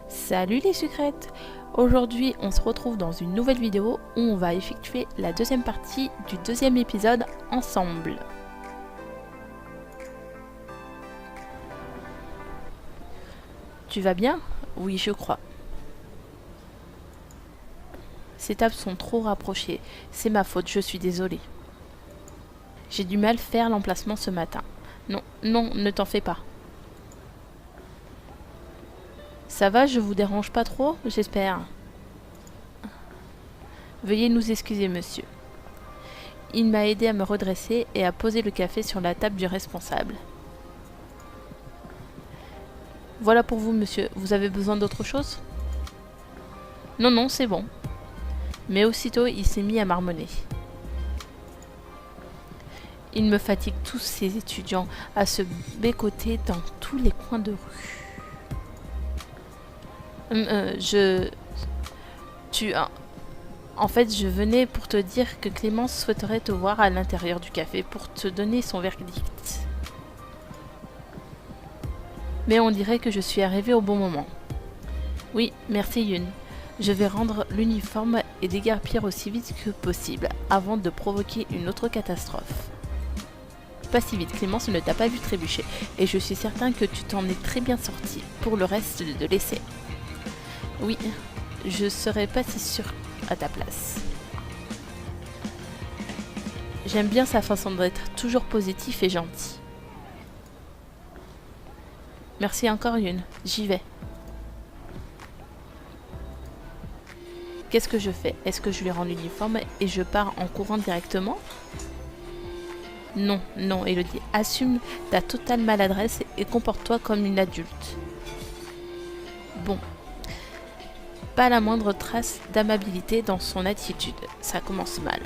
Salut les sucrètes! Aujourd'hui, on se retrouve dans une nouvelle vidéo où on va effectuer la deuxième partie du deuxième épisode ensemble. Tu vas bien? Oui, je crois. Ces tables sont trop rapprochées. C'est ma faute, je suis désolée. J'ai du mal faire l'emplacement ce matin. Non, ne t'en fais pas. Ça va, je vous dérange pas trop, j'espère. Veuillez nous excuser, monsieur. Il m'a aidé à me redresser et à poser le café sur la table du responsable. Voilà pour vous, monsieur. Vous avez besoin d'autre chose? Non, c'est bon. Mais aussitôt, il s'est mis à marmonner. Il me fatigue tous ces étudiants à se bécoter dans tous les coins de rue. En fait, je venais pour te dire que Clémence souhaiterait te voir à l'intérieur du café pour te donner son verdict. Mais on dirait que je suis arrivée au bon moment. Oui, merci Yun. Je vais rendre l'uniforme et déguerpir aussi vite que possible, avant de provoquer une autre catastrophe. Pas si vite, Clémence ne t'a pas vu trébucher, et je suis certain que tu t'en es très bien sorti pour le reste de l'essai. Oui, je serais pas si sûre à ta place. J'aime bien sa façon d'être, toujours positif et gentil. Merci encore Yun, j'y vais. Qu'est-ce que je fais? Est-ce que je lui rends l'uniforme et je pars en courant directement? Non, Elodie, assume ta totale maladresse et comporte-toi comme une adulte. Bon. Pas la moindre trace d'amabilité dans son attitude. Ça commence mal.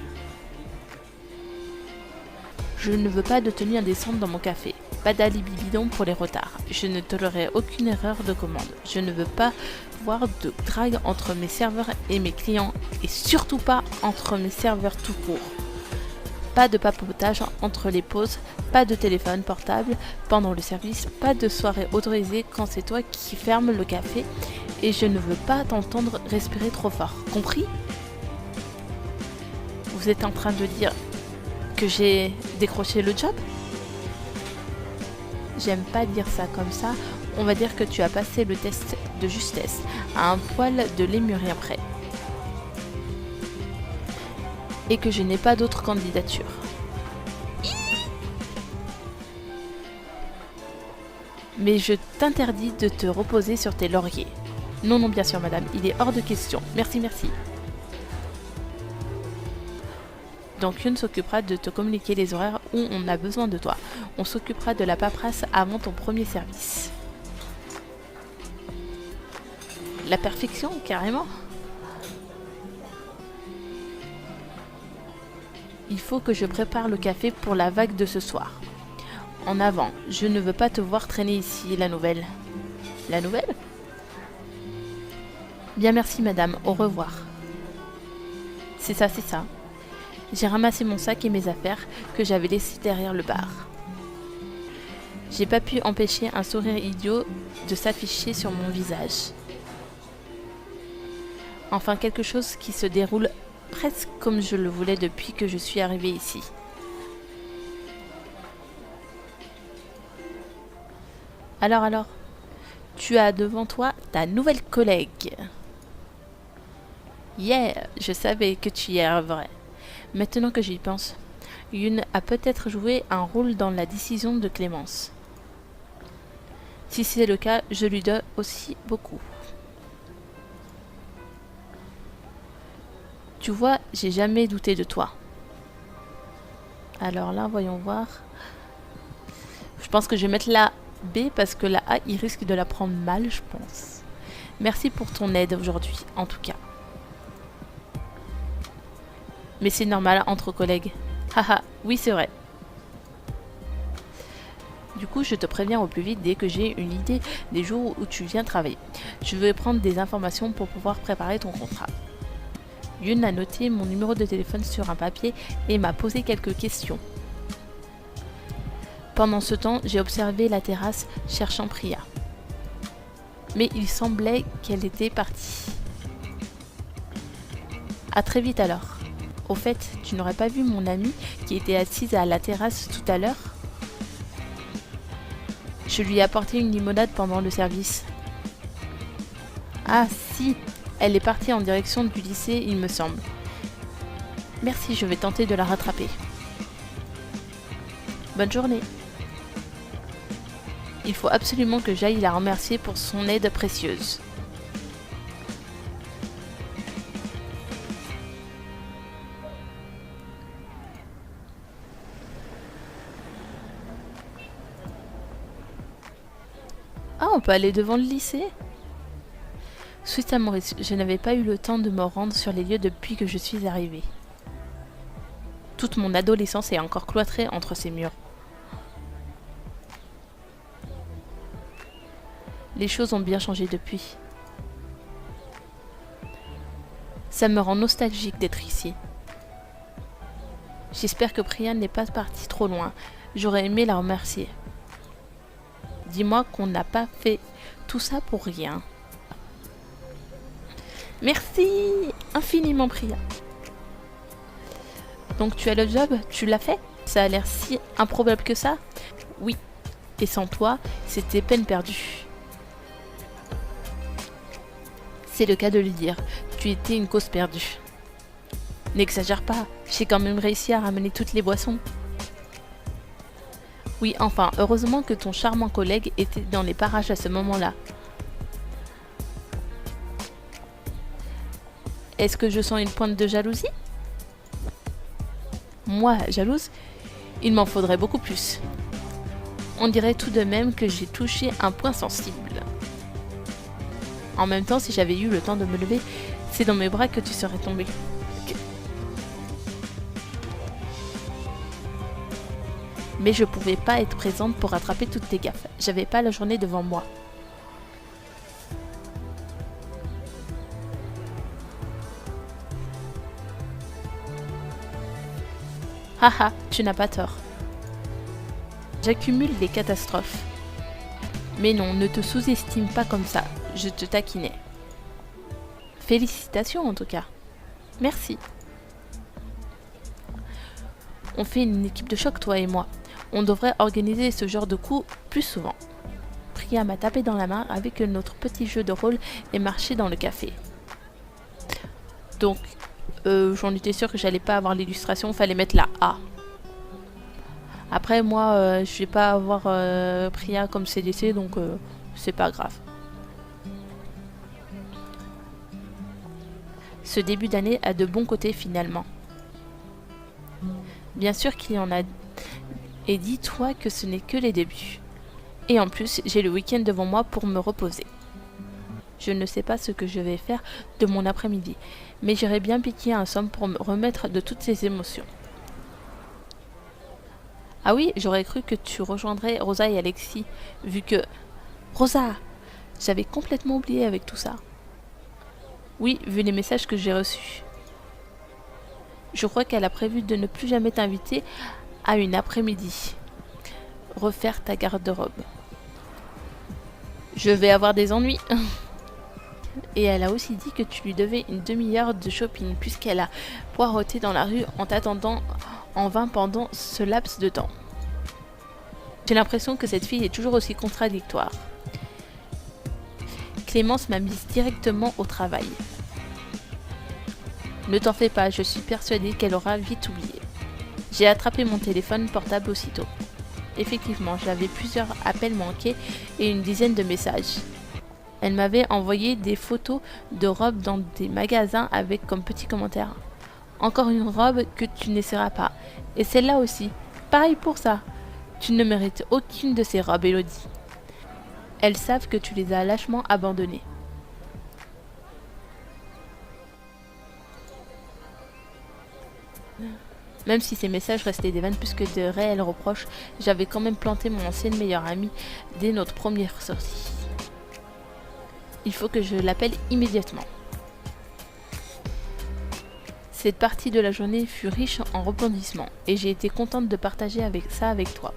Je ne veux pas de tenue indécente dans mon café. Pas d'alibi bidon pour les retards. Je ne tolérerai aucune erreur de commande. Je ne veux pas voir de drague entre mes serveurs et mes clients. Et surtout pas entre mes serveurs tout court. Pas de papotage entre les pauses. Pas de téléphone portable pendant le service. Pas de soirée autorisée quand c'est toi qui fermes le café. Et je ne veux pas t'entendre respirer trop fort. Compris? Vous êtes en train de dire que j'ai décroché le job? J'aime pas dire ça comme ça. On va dire que tu as passé le test de justesse à un poil de lémurien près. Et que je n'ai pas d'autre candidature. Mais je t'interdis de te reposer sur tes lauriers. Non, bien sûr, madame, il est hors de question. Merci. Donc Yun s'occupera de te communiquer les horaires où on a besoin de toi. On s'occupera de la paperasse avant ton premier service. La perfection, carrément. Il faut que je prépare le café pour la vague de ce soir. En avant, je ne veux pas te voir traîner ici, la nouvelle. La nouvelle? Bien merci madame, au revoir. C'est ça. J'ai ramassé mon sac et mes affaires que j'avais laissées derrière le bar. J'ai pas pu empêcher un sourire idiot de s'afficher sur mon visage. Enfin quelque chose qui se déroule presque comme je le voulais depuis que je suis arrivée ici. Alors, tu as devant toi ta nouvelle collègue. Yeah, je savais que tu y arriverais. Maintenant que j'y pense, Yun a peut-être joué un rôle dans la décision de Clémence. Si c'est le cas, je lui dois aussi beaucoup. Tu vois, j'ai jamais douté de toi. Alors là, voyons voir. Je pense que je vais mettre la B parce que la A, il risque de la prendre mal, je pense. Merci pour ton aide aujourd'hui, en tout cas. Mais c'est normal entre collègues. Haha, oui c'est vrai. Du coup, je te préviens au plus vite dès que j'ai une idée des jours où tu viens travailler. Je vais prendre des informations pour pouvoir préparer ton contrat. Yun a noté mon numéro de téléphone sur un papier et m'a posé quelques questions. Pendant ce temps, j'ai observé la terrasse cherchant Priya. Mais il semblait qu'elle était partie. À très vite alors. Au fait, tu n'aurais pas vu mon amie qui était assise à la terrasse tout à l'heure? Je lui ai apporté une limonade pendant le service. Ah si, elle est partie en direction du lycée, il me semble. Merci, je vais tenter de la rattraper. Bonne journée. Il faut absolument que j'aille la remercier pour son aide précieuse. Ah, on peut aller devant le lycée? Suite à Maurice, je n'avais pas eu le temps de me rendre sur les lieux depuis que je suis arrivée. Toute mon adolescence est encore cloîtrée entre ces murs. Les choses ont bien changé depuis. Ça me rend nostalgique d'être ici. J'espère que Priya n'est pas partie trop loin. J'aurais aimé la remercier. Dis-moi qu'on n'a pas fait tout ça pour rien. Merci infiniment, Priya. Donc tu as le job, tu l'as fait? Ça a l'air si improbable que ça? Oui. Et sans toi, c'était peine perdue. C'est le cas de le dire. Tu étais une cause perdue. N'exagère pas, j'ai quand même réussi à ramener toutes les boissons. Oui, enfin, heureusement que ton charmant collègue était dans les parages à ce moment-là. Est-ce que je sens une pointe de jalousie? Moi, jalouse? Il m'en faudrait beaucoup plus. On dirait tout de même que j'ai touché un point sensible. En même temps, si j'avais eu le temps de me lever, c'est dans mes bras que tu serais tombé. Mais je pouvais pas être présente pour rattraper toutes tes gaffes. J'avais pas la journée devant moi. Haha, tu n'as pas tort. J'accumule les catastrophes. Mais non, ne te sous-estime pas comme ça. Je te taquinais. Félicitations en tout cas. Merci. On fait une équipe de choc, toi et moi. On devrait organiser ce genre de coup plus souvent. Priya m'a tapé dans la main avec notre petit jeu de rôle et marché dans le café. Donc, j'en étais sûre que j'allais pas avoir l'illustration, fallait mettre la A. Après, moi, je vais pas avoir Priya comme CDC, donc c'est pas grave. Ce début d'année a de bons côtés finalement. Bien sûr qu'il y en a. Et dis-toi que ce n'est que les débuts. Et en plus, j'ai le week-end devant moi pour me reposer. Je ne sais pas ce que je vais faire de mon après-midi, mais j'irai bien piquer un somme pour me remettre de toutes ces émotions. Ah oui, j'aurais cru que tu rejoindrais Rosa et Alexis, vu que... Rosa! J'avais complètement oublié avec tout ça. Oui, vu les messages que j'ai reçus. Je crois qu'elle a prévu de ne plus jamais t'inviter à une après-midi. Refaire ta garde-robe. Je vais avoir des ennuis. Et elle a aussi dit que tu lui devais une demi-heure de shopping puisqu'elle a poireauté dans la rue en t'attendant en vain pendant ce laps de temps. J'ai l'impression que cette fille est toujours aussi contradictoire. Clémence m'a mise directement au travail. Ne t'en fais pas, je suis persuadée qu'elle aura vite oublié. J'ai attrapé mon téléphone portable aussitôt. Effectivement, j'avais plusieurs appels manqués et une dizaine de messages. Elle m'avait envoyé des photos de robes dans des magasins avec comme petit commentaire. Encore une robe que tu n'essaieras pas. Et celle-là aussi. Pareil pour ça. Tu ne mérites aucune de ces robes, Elodie. Elles savent que tu les as lâchement abandonnées. Même si ces messages restaient des vannes plus que de réels reproches, j'avais quand même planté mon ancienne meilleure amie dès notre première sortie. Il faut que je l'appelle immédiatement. Cette partie de la journée fut riche en rebondissements et j'ai été contente de partager ça avec toi.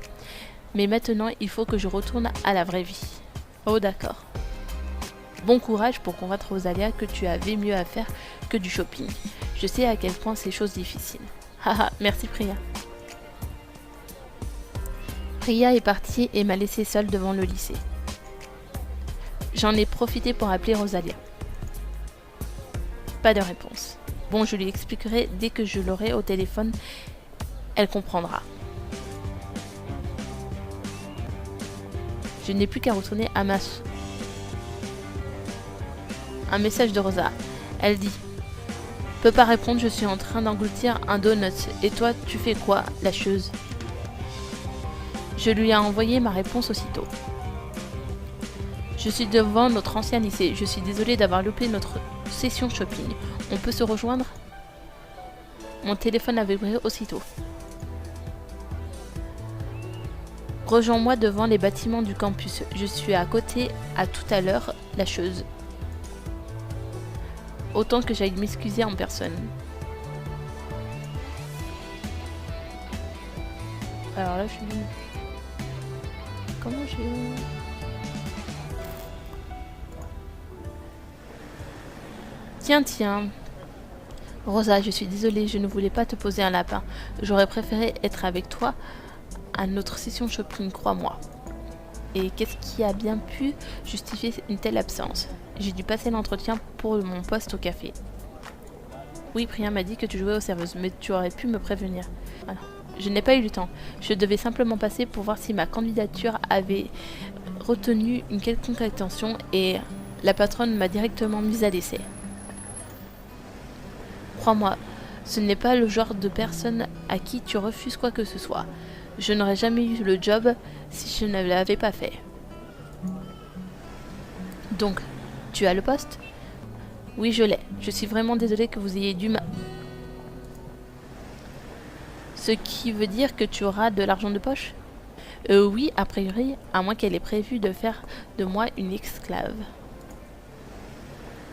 Mais maintenant, il faut que je retourne à la vraie vie. Oh d'accord. Bon courage pour convaincre Rosalia que tu avais mieux à faire que du shopping. Je sais à quel point c'est chose difficile. Haha, merci Priya. Priya est partie et m'a laissée seule devant le lycée. J'en ai profité pour appeler Rosalia. Pas de réponse. Bon, je lui expliquerai dès que je l'aurai au téléphone. Elle comprendra. Je n'ai plus qu'à retourner à ma... Un message de Rosa. Elle dit: peux pas répondre, je suis en train d'engloutir un donut. Et toi, tu fais quoi, lâcheuse? Je lui ai envoyé ma réponse aussitôt. Je suis devant notre ancien lycée. Je suis désolée d'avoir loupé notre session shopping. On peut se rejoindre? Mon téléphone a vibré aussitôt. Rejoins-moi devant les bâtiments du campus. Je suis à côté. À tout à l'heure, lâcheuse. Autant que j'aille m'excuser en personne. Alors là, je suis... Comment j'ai... Tiens. Rosa, je suis désolée, je ne voulais pas te poser un lapin. J'aurais préféré être avec toi à notre session shopping, crois-moi. Et qu'est-ce qui a bien pu justifier une telle absence? J'ai dû passer l'entretien pour mon poste au café. Oui, Priya m'a dit que tu jouais aux serveuses, mais tu aurais pu me prévenir. Voilà. Je n'ai pas eu le temps. Je devais simplement passer pour voir si ma candidature avait retenu une quelconque attention et la patronne m'a directement mise à l'essai. Crois-moi, ce n'est pas le genre de personne à qui tu refuses quoi que ce soit. Je n'aurais jamais eu le job si je ne l'avais pas fait. Donc, tu as le poste? Oui, je l'ai. Je suis vraiment désolée que vous ayez dû Ce qui veut dire que tu auras de l'argent de poche? Oui, a priori, à moins qu'elle ait prévu de faire de moi une esclave.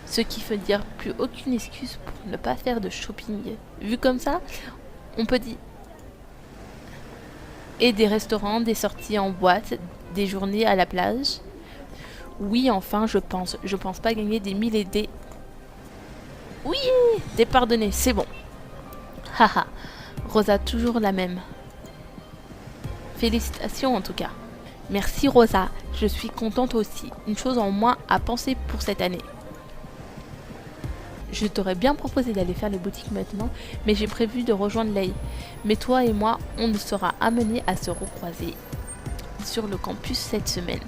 Ce qui veut dire plus aucune excuse pour ne pas faire de shopping. Vu comme ça, on peut dire... Et des restaurants, des sorties en boîte, des journées à la plage. Oui, enfin, je pense pas gagner des mille et des... Oui, t'es pardonné, c'est bon. Haha, Rosa, toujours la même. Félicitations en tout cas. Merci Rosa, je suis contente aussi. Une chose en moins à penser pour cette année. Je t'aurais bien proposé d'aller faire les boutiques maintenant, mais j'ai prévu de rejoindre Lei. Mais toi et moi, on sera amenés à se recroiser sur le campus cette semaine.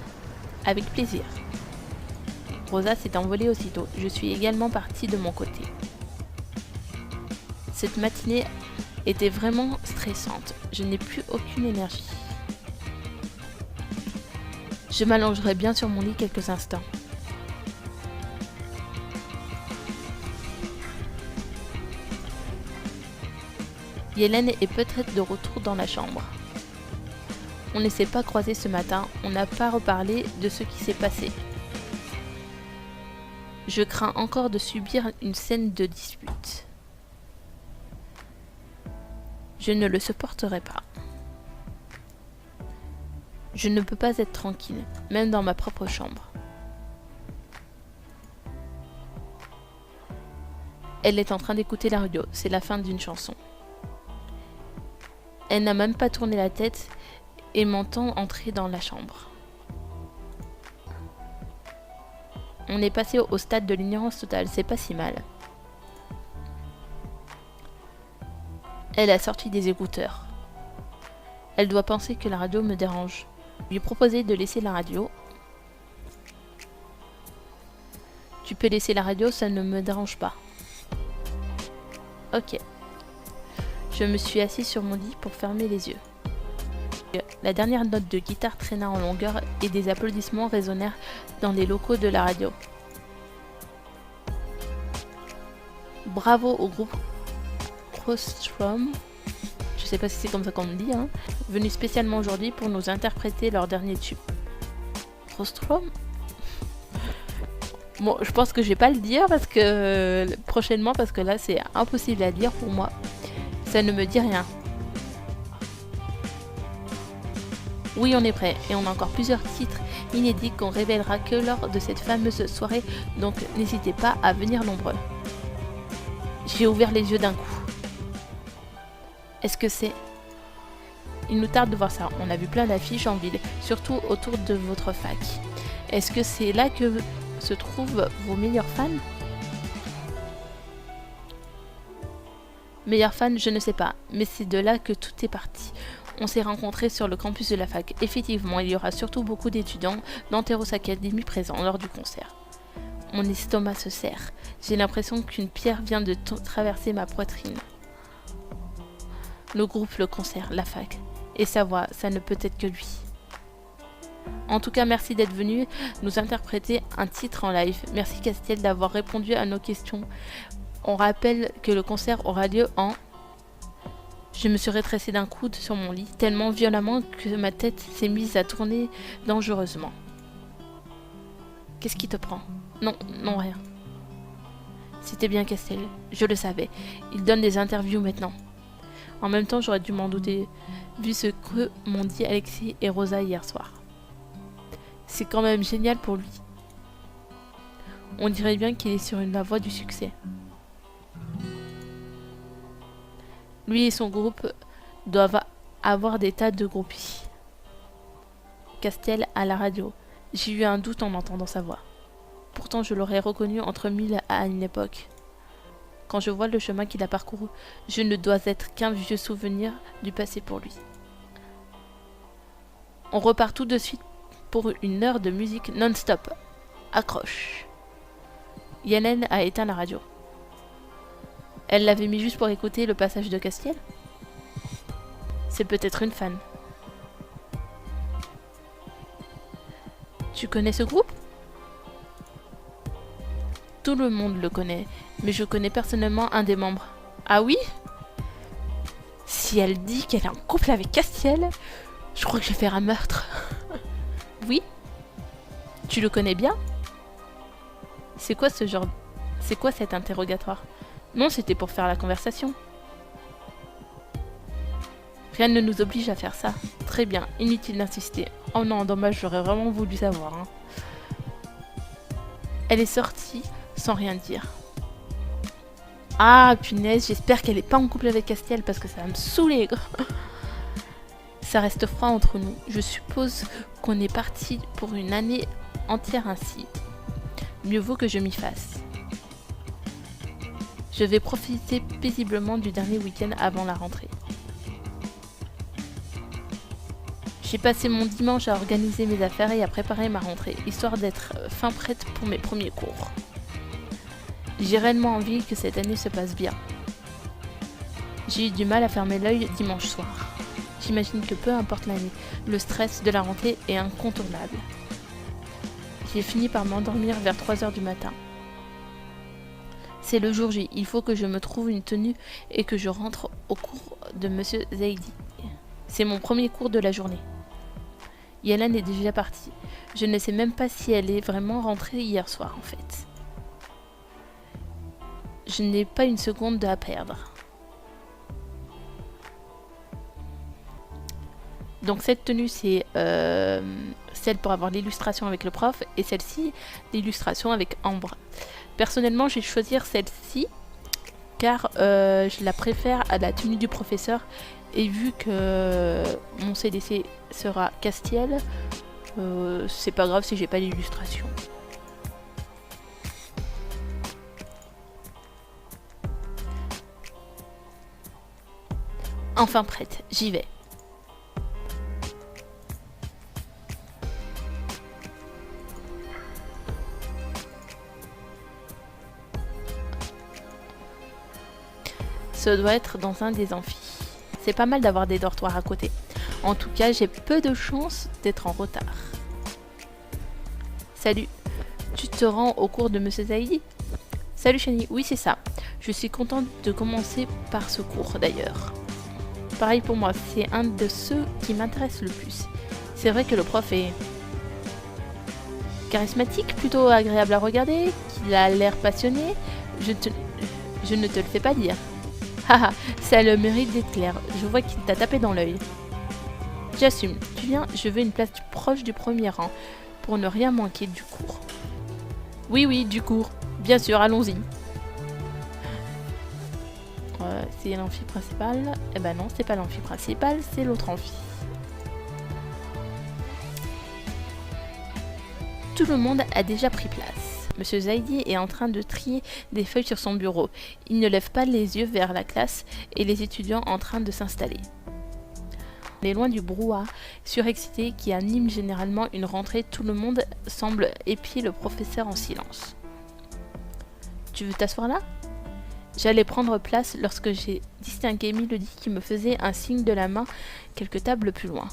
Avec plaisir. Rosa s'est envolée aussitôt. Je suis également partie de mon côté. Cette matinée était vraiment stressante. Je n'ai plus aucune énergie. Je m'allongerai bien sur mon lit quelques instants. Hélène est peut-être de retour dans la chambre. On ne s'est pas croisé ce matin, on n'a pas reparlé de ce qui s'est passé. Je crains encore de subir une scène de dispute. Je ne le supporterai pas. Je ne peux pas être tranquille, même dans ma propre chambre. Elle est en train d'écouter la radio, c'est la fin d'une chanson. Elle n'a même pas tourné la tête et m'entend entrer dans la chambre. On est passé au stade de l'ignorance totale, c'est pas si mal. Elle a sorti des écouteurs. Elle doit penser que la radio me dérange. Je lui ai proposé de laisser la radio. Tu peux laisser la radio, ça ne me dérange pas. Ok. Je me suis assis sur mon lit pour fermer les yeux. La dernière note de guitare traîna en longueur et des applaudissements résonnèrent dans les locaux de la radio. Bravo au groupe Crostrom, je sais pas si c'est comme ça qu'on le dit, venu spécialement aujourd'hui pour nous interpréter leur dernier tube. Crostrom? Bon, je pense que je vais pas le dire parce que prochainement, parce que là c'est impossible à dire pour moi. Ça ne me dit rien. Oui, on est prêt, et on a encore plusieurs titres inédits qu'on révélera que lors de cette fameuse soirée, donc n'hésitez pas à venir nombreux. J'ai ouvert les yeux d'un coup. Est-ce que c'est... Il nous tarde de voir ça, on a vu plein d'affiches en ville, surtout autour de votre fac. Est-ce que c'est là que se trouvent vos meilleurs fans? Meilleurs fans, je ne sais pas, mais c'est de là que tout est parti. On s'est rencontrés sur le campus de la fac. Effectivement, il y aura surtout beaucoup d'étudiants d'Anteros Academy présents lors du concert. Mon estomac se serre. J'ai l'impression qu'une pierre vient de traverser ma poitrine. Le groupe, le concert, la fac. Et sa voix, ça ne peut être que lui. En tout cas, merci d'être venu nous interpréter un titre en live. Merci Castiel d'avoir répondu à nos questions. On rappelle que le concert aura lieu en... Je me suis rétrécée d'un coude sur mon lit, tellement violemment que ma tête s'est mise à tourner dangereusement. Qu'est-ce qui te prend? Non, non, rien. C'était bien Castel, je le savais. Il donne des interviews maintenant. En même temps, j'aurais dû m'en douter, vu ce que m'ont dit Alexis et Rosa hier soir. C'est quand même génial pour lui. On dirait bien qu'il est sur la voie du succès. Lui et son groupe doivent avoir des tas de groupies. Castel à la radio. J'ai eu un doute en entendant sa voix. Pourtant, je l'aurais reconnu entre mille à une époque. Quand je vois le chemin qu'il a parcouru, je ne dois être qu'un vieux souvenir du passé pour lui. On repart tout de suite pour une heure de musique non-stop. Accroche. Yellen a éteint la radio. Elle l'avait mis juste pour écouter le passage de Castiel. C'est peut-être une fan. Tu connais ce groupe? Tout le monde le connaît, mais je connais personnellement un des membres. Ah oui? Si elle dit qu'elle est en couple avec Castiel, je crois que je vais faire un meurtre. Oui? Tu le connais bien? C'est quoi ce genre... C'est quoi cet interrogatoire? Non, c'était pour faire la conversation. Rien ne nous oblige à faire ça. Très bien, inutile d'insister. Oh non, dommage, j'aurais vraiment voulu savoir. Hein. Elle est sortie sans rien dire. Ah, punaise, j'espère qu'elle est pas en couple avec Castiel parce que ça va me saouler. Ça reste froid entre nous. Je suppose qu'on est parti pour une année entière ainsi. Mieux vaut que je m'y fasse. Je vais profiter paisiblement du dernier week-end avant la rentrée. J'ai passé mon dimanche à organiser mes affaires et à préparer ma rentrée, histoire d'être fin prête pour mes premiers cours. J'ai réellement envie que cette année se passe bien. J'ai eu du mal à fermer l'œil dimanche soir. J'imagine que peu importe l'année, le stress de la rentrée est incontournable. J'ai fini par m'endormir vers 3h du matin. C'est le jour J, il faut que je me trouve une tenue et que je rentre au cours de Monsieur Zaidi. C'est mon premier cours de la journée. Yellen est déjà partie. Je ne sais même pas si elle est vraiment rentrée hier soir en fait. Je n'ai pas une seconde à perdre. Donc cette tenue c'est celle pour avoir l'illustration avec le prof et celle-ci l'illustration avec Ambre. Personnellement je vais choisir celle-ci car je la préfère à la tenue du professeur et vu que mon CDC sera Castiel, c'est pas grave si j'ai pas l'illustration. Enfin prête, j'y vais. Ça doit être dans un des amphis. C'est pas mal d'avoir des dortoirs à côté. En tout cas, j'ai peu de chance d'être en retard. Salut, tu te rends au cours de Monsieur Zaidi? Salut Shani, oui c'est ça. Je suis contente de commencer par ce cours d'ailleurs. Pareil pour moi, c'est un de ceux qui m'intéresse le plus. C'est vrai que le prof est charismatique, plutôt agréable à regarder, qu'il a l'air passionné. Je ne te le fais pas dire. Haha, ça a le mérite d'être clair. Je vois qu'il t'a tapé dans l'œil. J'assume. Tu viens, je veux une place proche du premier rang, pour ne rien manquer du cours. Oui, du cours. Bien sûr, allons-y. C'est l'amphi principal. Eh ben non, c'est pas l'amphi principal, c'est l'autre amphi. Tout le monde a déjà pris place. Monsieur Zaidi est en train de trier des feuilles sur son bureau. Il ne lève pas les yeux vers la classe et les étudiants en train de s'installer. On est loin du brouhaha surexcité qui anime généralement une rentrée. Tout le monde semble épier le professeur en silence. Tu veux t'asseoir là ? J'allais prendre place lorsque j'ai distingué Mélodie qui me faisait un signe de la main quelques tables plus loin.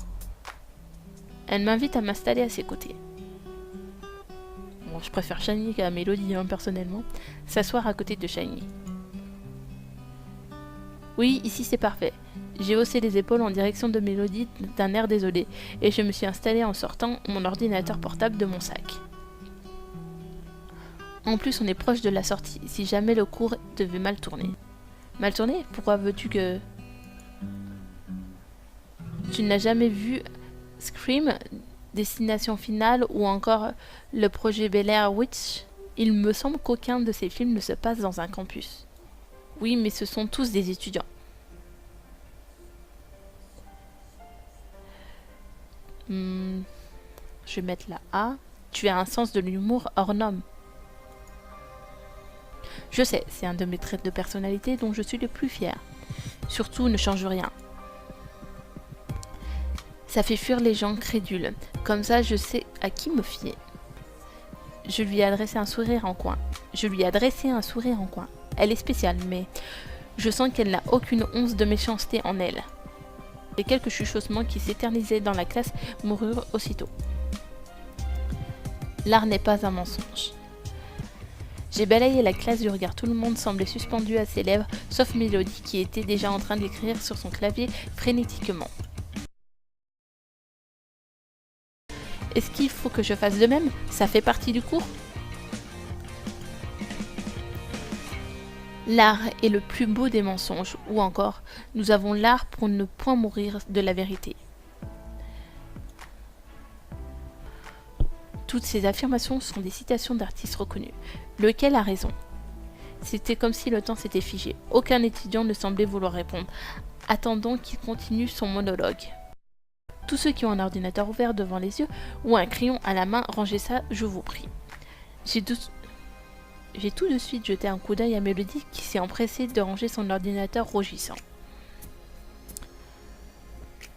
Elle m'invite à m'installer à ses côtés. Bon, je préfère Shiny qu'à Mélodie, personnellement. S'asseoir à côté de Shiny. Oui, ici c'est parfait. J'ai haussé les épaules en direction de Mélodie d'un air désolé, et je me suis installée en sortant mon ordinateur portable de mon sac. En plus, on est proche de la sortie, si jamais le cours devait mal tourner. Mal tourner ? Pourquoi veux-tu que... Tu n'as jamais vu Scream, Destination Finale ou encore le projet Blair Witch ? Il me semble qu'aucun de ces films ne se passe dans un campus. Oui, mais ce sont tous des étudiants. Je vais mettre la A. Tu as un sens de l'humour hors norme. Je sais, c'est un de mes traits de personnalité dont je suis le plus fier. Surtout, ne change rien. Ça fait fuir les gens crédules. Comme ça, je sais à qui me fier. Je lui ai adressé un sourire en coin. Elle est spéciale, mais je sens qu'elle n'a aucune once de méchanceté en elle. Et quelques chuchotements qui s'éternisaient dans la classe moururent aussitôt. L'art n'est pas un mensonge. J'ai balayé la classe du regard, tout le monde semblait suspendu à ses lèvres, sauf Mélodie qui était déjà en train d'écrire sur son clavier frénétiquement. Est-ce qu'il faut que je fasse de même ? Ça fait partie du cours ? L'art est le plus beau des mensonges, ou encore, nous avons l'art pour ne point mourir de la vérité. Toutes ces affirmations sont des citations d'artistes reconnus. Lequel a raison ? C'était comme si le temps s'était figé. Aucun étudiant ne semblait vouloir répondre. Attendons qu'il continue son monologue. Tous ceux qui ont un ordinateur ouvert devant les yeux ou un crayon à la main, rangez ça, je vous prie. J'ai tout de suite jeté un coup d'œil à Mélodie qui s'est empressée de ranger son ordinateur rougissant.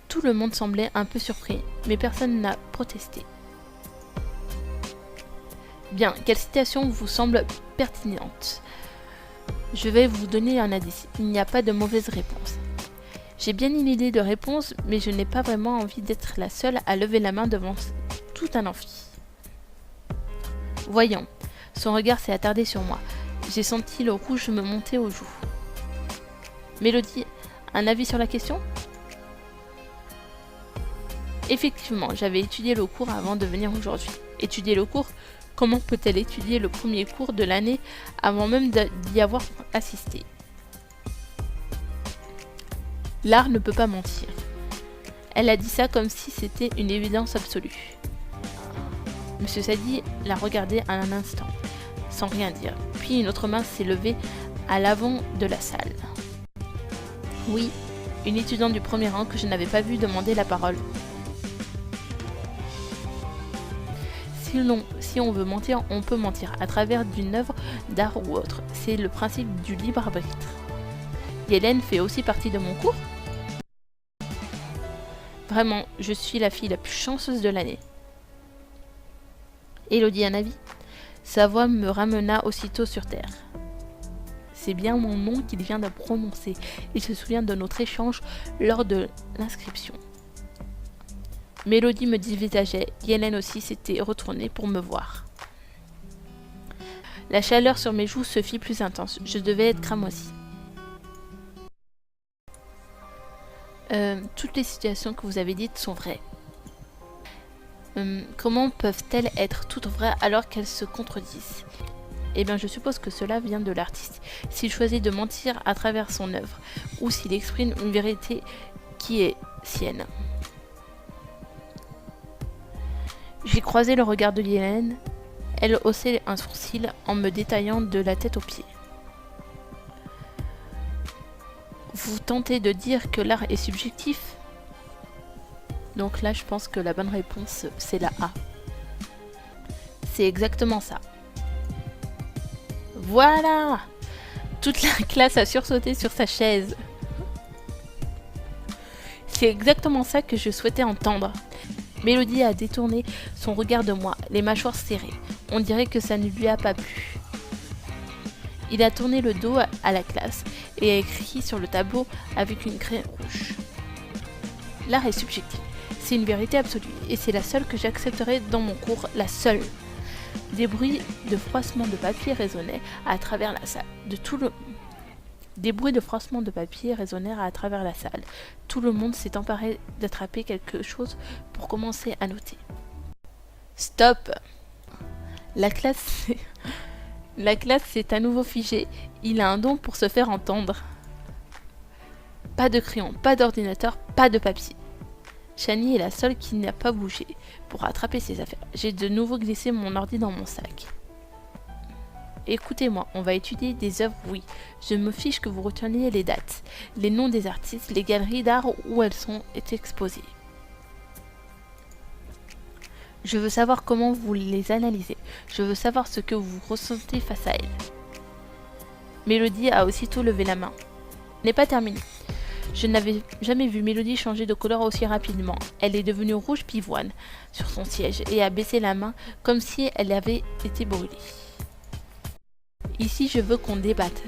Tout le monde semblait un peu surpris, mais personne n'a protesté. Bien, quelle citation vous semble pertinente ? Je vais vous donner un indice. Il n'y a pas de mauvaise réponse. J'ai bien une idée de réponse, mais je n'ai pas vraiment envie d'être la seule à lever la main devant tout un amphi. Voyons. Son regard s'est attardé sur moi. J'ai senti le rouge me monter aux joues. Mélodie, un avis sur la question ? Effectivement, j'avais étudié le cours avant de venir aujourd'hui. Étudier le cours ? Comment peut-elle étudier le premier cours de l'année avant même d'y avoir assisté ? L'art ne peut pas mentir. Elle a dit ça comme si c'était une évidence absolue. Monsieur Sadi l'a regardé un instant, sans rien dire. Puis une autre main s'est levée à l'avant de la salle. Oui, une étudiante du premier rang que je n'avais pas vue demander la parole. Si on veut mentir, on peut mentir à travers d'une œuvre d'art ou autre. C'est le principe du libre arbitre. Hélène fait aussi partie de mon cours ? Vraiment, je suis la fille la plus chanceuse de l'année. Élodie, un avis ? Sa voix me ramena aussitôt sur terre. C'est bien mon nom qu'il vient de prononcer. Il se souvient de notre échange lors de l'inscription. Mélodie me dévisageait, Hélène aussi s'était retournée pour me voir. La chaleur sur mes joues se fit plus intense, je devais être cramoisie. Toutes les situations que vous avez dites sont vraies. Comment peuvent-elles être toutes vraies alors qu'elles se contredisent ? Eh bien, je suppose que cela vient de l'artiste. S'il choisit de mentir à travers son œuvre, ou s'il exprime une vérité qui est sienne. J'ai croisé le regard de Hélène. Elle haussait un sourcil en me détaillant de la tête aux pieds. Vous tentez de dire que l'art est subjectif? Donc là, je pense que la bonne réponse, c'est la A. C'est exactement ça. Voilà! Toute la classe a sursauté sur sa chaise. C'est exactement ça que je souhaitais entendre. Mélodie a détourné son regard de moi, les mâchoires serrées. On dirait que ça ne lui a pas plu. Il a tourné le dos à la classe et a écrit sur le tableau avec une craie rouge. L'art est subjectif. C'est une vérité absolue et c'est la seule que j'accepterai dans mon cours, la seule. Des bruits de froissement de papier résonnaient à travers la salle. Des bruits de froissement de papier résonnèrent à travers la salle. Tout le monde s'est emparé d'attraper quelque chose pour commencer à noter. Stop! La classe s'est à nouveau figée. Il a un don pour se faire entendre. Pas de crayon, pas d'ordinateur, pas de papier. Shani est la seule qui n'a pas bougé pour rattraper ses affaires. J'ai de nouveau glissé mon ordi dans mon sac. Écoutez-moi, on va étudier des œuvres, oui. Je me fiche que vous reteniez les dates, les noms des artistes, les galeries d'art où elles sont exposées. Je veux savoir comment vous les analysez. Je veux savoir ce que vous ressentez face à elles. Mélodie a aussitôt levé la main. N'est pas terminé. Je n'avais jamais vu Mélodie changer de couleur aussi rapidement. Elle est devenue rouge pivoine sur son siège et a baissé la main comme si elle avait été brûlée. Ici, je veux qu'on débatte,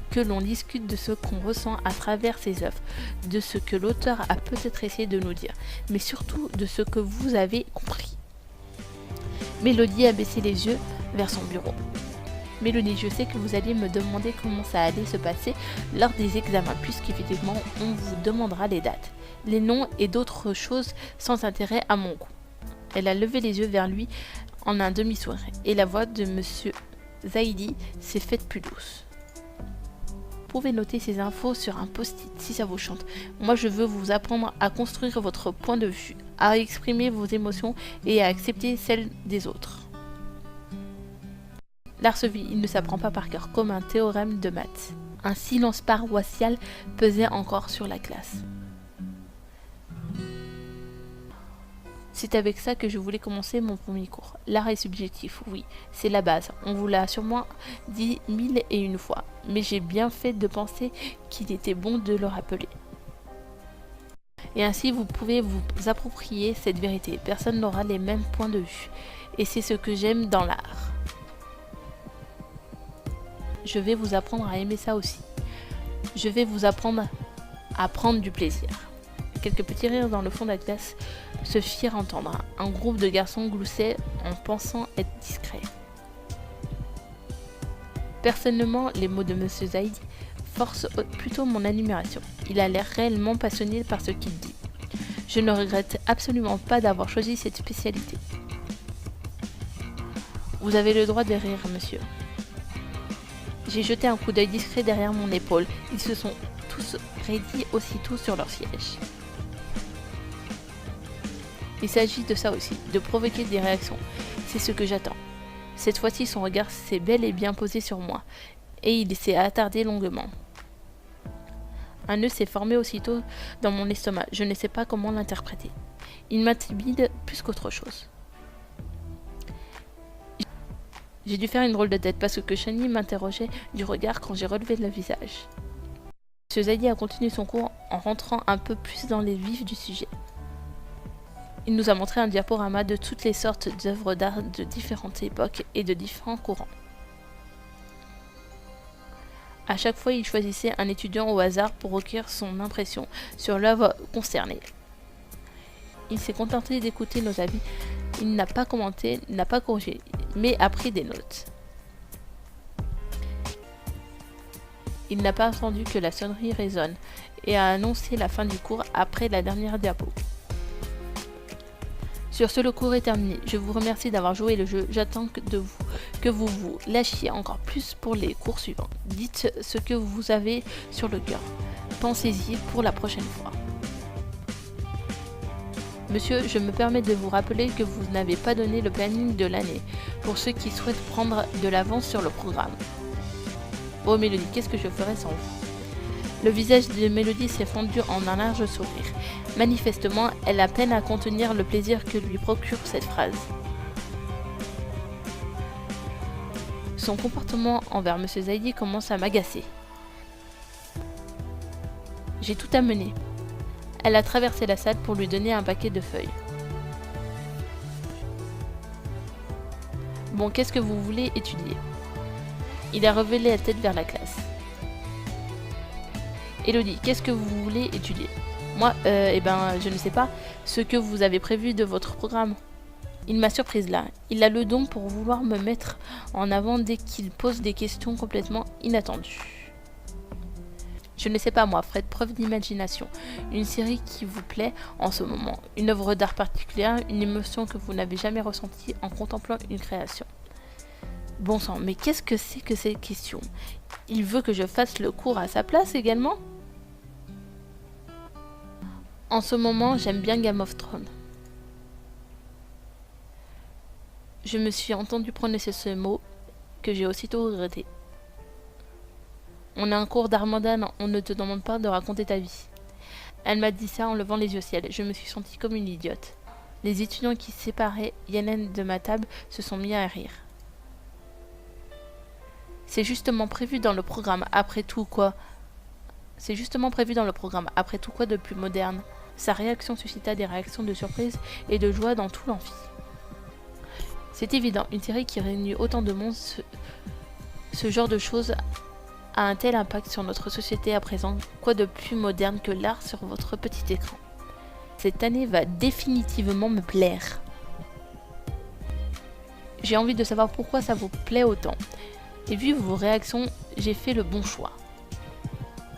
que l'on discute de ce qu'on ressent à travers ces œuvres, de ce que l'auteur a peut-être essayé de nous dire, mais surtout de ce que vous avez compris. Mélodie a baissé les yeux vers son bureau. Mélodie, je sais que vous alliez me demander comment ça allait se passer lors des examens, puisqu'effectivement, on vous demandera les dates, les noms et d'autres choses sans intérêt à mon goût. Elle a levé les yeux vers lui en un demi-sourire, et la voix de Monsieur Zaidi s'est faite plus douce. Vous pouvez noter ces infos sur un post-it si ça vous chante. Moi, je veux vous apprendre à construire votre point de vue, à exprimer vos émotions et à accepter celles des autres. L'art se vit, il ne s'apprend pas par cœur, comme un théorème de maths. Un silence paroissial pesait encore sur la classe. C'est avec ça que je voulais commencer mon premier cours. L'art est subjectif, oui, c'est la base. On vous l'a sûrement dit 1001 fois, mais j'ai bien fait de penser qu'il était bon de le rappeler. Et ainsi, vous pouvez vous approprier cette vérité. Personne n'aura les mêmes points de vue. Et c'est ce que j'aime dans l'art. Je vais vous apprendre à aimer ça aussi. Je vais vous apprendre à prendre du plaisir. Quelques petits rires dans le fond de la classe se firent entendre. Un groupe de garçons gloussait en pensant être discret. Personnellement, les mots de Monsieur Zaidi forcent plutôt mon admiration. Il a l'air réellement passionné par ce qu'il dit. Je ne regrette absolument pas d'avoir choisi cette spécialité. Vous avez le droit de rire, monsieur. J'ai jeté un coup d'œil discret derrière mon épaule. Ils se sont tous raidis aussitôt sur leur siège. Il s'agit de ça aussi, de provoquer des réactions. C'est ce que j'attends. Cette fois-ci, son regard s'est bel et bien posé sur moi, et il s'est attardé longuement. Un nœud s'est formé aussitôt dans mon estomac. Je ne sais pas comment l'interpréter. Il m'intimide plus qu'autre chose. J'ai dû faire une drôle de tête parce que Shani m'interrogeait du regard quand j'ai relevé le visage. M. Zaidi a continué son cours en rentrant un peu plus dans les vifs du sujet. Il nous a montré un diaporama de toutes les sortes d'œuvres d'art de différentes époques et de différents courants. À chaque fois, il choisissait un étudiant au hasard pour recueillir son impression sur l'œuvre concernée. Il s'est contenté d'écouter nos avis. Il n'a pas commenté, n'a pas corrigé, mais a pris des notes. Il n'a pas attendu que la sonnerie résonne et a annoncé la fin du cours après la dernière diapo. Sur ce, le cours est terminé. Je vous remercie d'avoir joué le jeu. J'attends de vous que vous vous lâchiez encore plus pour les cours suivants. Dites ce que vous avez sur le cœur. Pensez-y pour la prochaine fois. Monsieur, je me permets de vous rappeler que vous n'avez pas donné le planning de l'année pour ceux qui souhaitent prendre de l'avance sur le programme. Oh Mélodie, qu'est-ce que je ferais sans vous? Le visage de Mélodie s'est fondu en un large sourire. Manifestement, elle a peine à contenir le plaisir que lui procure cette phrase. Son comportement envers M. Zaidi commence à m'agacer. J'ai tout amené. Elle a traversé la salle pour lui donner un paquet de feuilles. Bon, qu'est-ce que vous voulez étudier? Il a relevé la tête vers la classe. Élodie, qu'est-ce que vous voulez étudier? Moi, je ne sais pas ce que vous avez prévu de votre programme. Il m'a surprise là. Il a le don pour vouloir me mettre en avant dès qu'il pose des questions complètement inattendues. Je ne sais pas moi, faites preuve d'imagination. Une série qui vous plaît en ce moment, une œuvre d'art particulière, une émotion que vous n'avez jamais ressentie en contemplant une création. Bon sang, mais qu'est-ce que c'est que ces questions? Il veut que je fasse le cours à sa place également? En ce moment, j'aime bien Game of Thrones. Je me suis entendu prononcer ce mot, que j'ai aussitôt regretté. On a un cours d'art moderne, on ne te demande pas de raconter ta vie. Elle m'a dit ça en levant les yeux au ciel. Je me suis sentie comme une idiote. Les étudiants qui séparaient Yellen de ma table se sont mis à rire. C'est justement prévu dans le programme, après tout quoi. C'est justement prévu dans le programme, après tout quoi de plus moderne. Sa réaction suscita des réactions de surprise et de joie dans tout l'amphi. C'est évident, une série qui réunit autant de monde, ce genre de choses a un tel impact sur notre société à présent. Quoi de plus moderne que l'art sur votre petit écran? Cette année va définitivement me plaire. J'ai envie de savoir pourquoi ça vous plaît autant. Et vu vos réactions, j'ai fait le bon choix.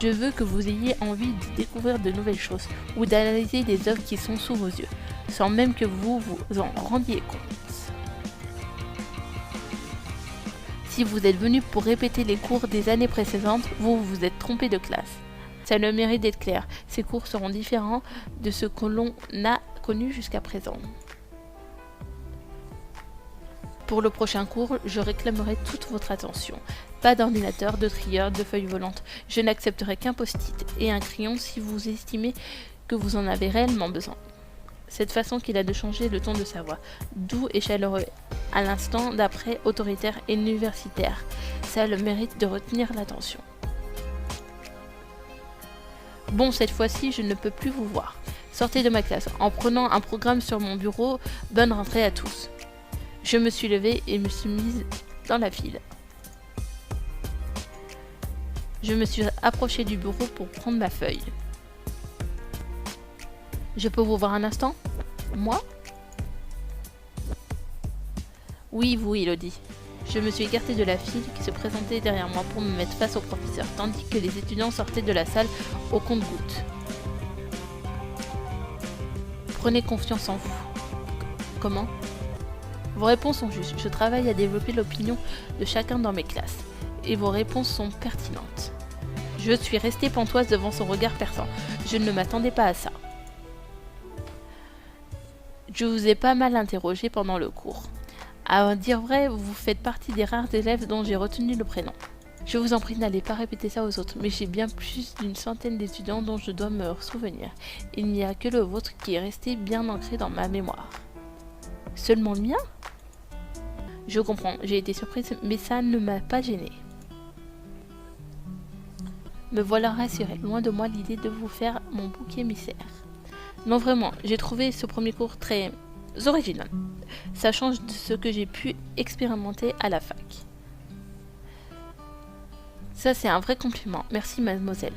Je veux que vous ayez envie de découvrir de nouvelles choses ou d'analyser des œuvres qui sont sous vos yeux, sans même que vous vous en rendiez compte. Si vous êtes venu pour répéter les cours des années précédentes, vous vous êtes trompé de classe. Ça a le mérite d'être clair, ces cours seront différents de ce que l'on a connu jusqu'à présent. Pour le prochain cours, je réclamerai toute votre attention. Pas d'ordinateur, de trieur, de feuilles volantes. Je n'accepterai qu'un post-it et un crayon si vous estimez que vous en avez réellement besoin. Cette façon qu'il a de changer le ton de sa voix, doux et chaleureux, à l'instant d'après autoritaire et universitaire, ça a le mérite de retenir l'attention. Bon, cette fois-ci, je ne peux plus vous voir. Sortez de ma classe. En prenant un programme sur mon bureau, bonne rentrée à tous. Je me suis levée et me suis mise dans la file. Je me suis approchée du bureau pour prendre ma feuille. Je peux vous voir un instant? Moi? Oui, vous, Élodie. Je me suis écartée de la file qui se présentait derrière moi pour me mettre face au professeur, tandis que les étudiants sortaient de la salle au compte-gouttes. Prenez confiance en vous. Comment? Vos réponses sont justes. Je travaille à développer l'opinion de chacun dans mes classes. Et vos réponses sont pertinentes. Je suis restée pantoise devant son regard perçant. Je ne m'attendais pas à ça. Je vous ai pas mal interrogé pendant le cours. À dire vrai, vous faites partie des rares élèves dont j'ai retenu le prénom. Je vous en prie, n'allez pas répéter ça aux autres, mais j'ai bien plus d'une centaine d'étudiants dont je dois me souvenir. Il n'y a que le vôtre qui est resté bien ancré dans ma mémoire. Seulement le mien? Je comprends, j'ai été surprise, mais ça ne m'a pas gênée. Me voilà rassurée, loin de moi l'idée de vous faire mon bouc émissaire. Non vraiment, j'ai trouvé ce premier cours très original. Ça change de ce que j'ai pu expérimenter à la fac. Ça c'est un vrai compliment, merci mademoiselle.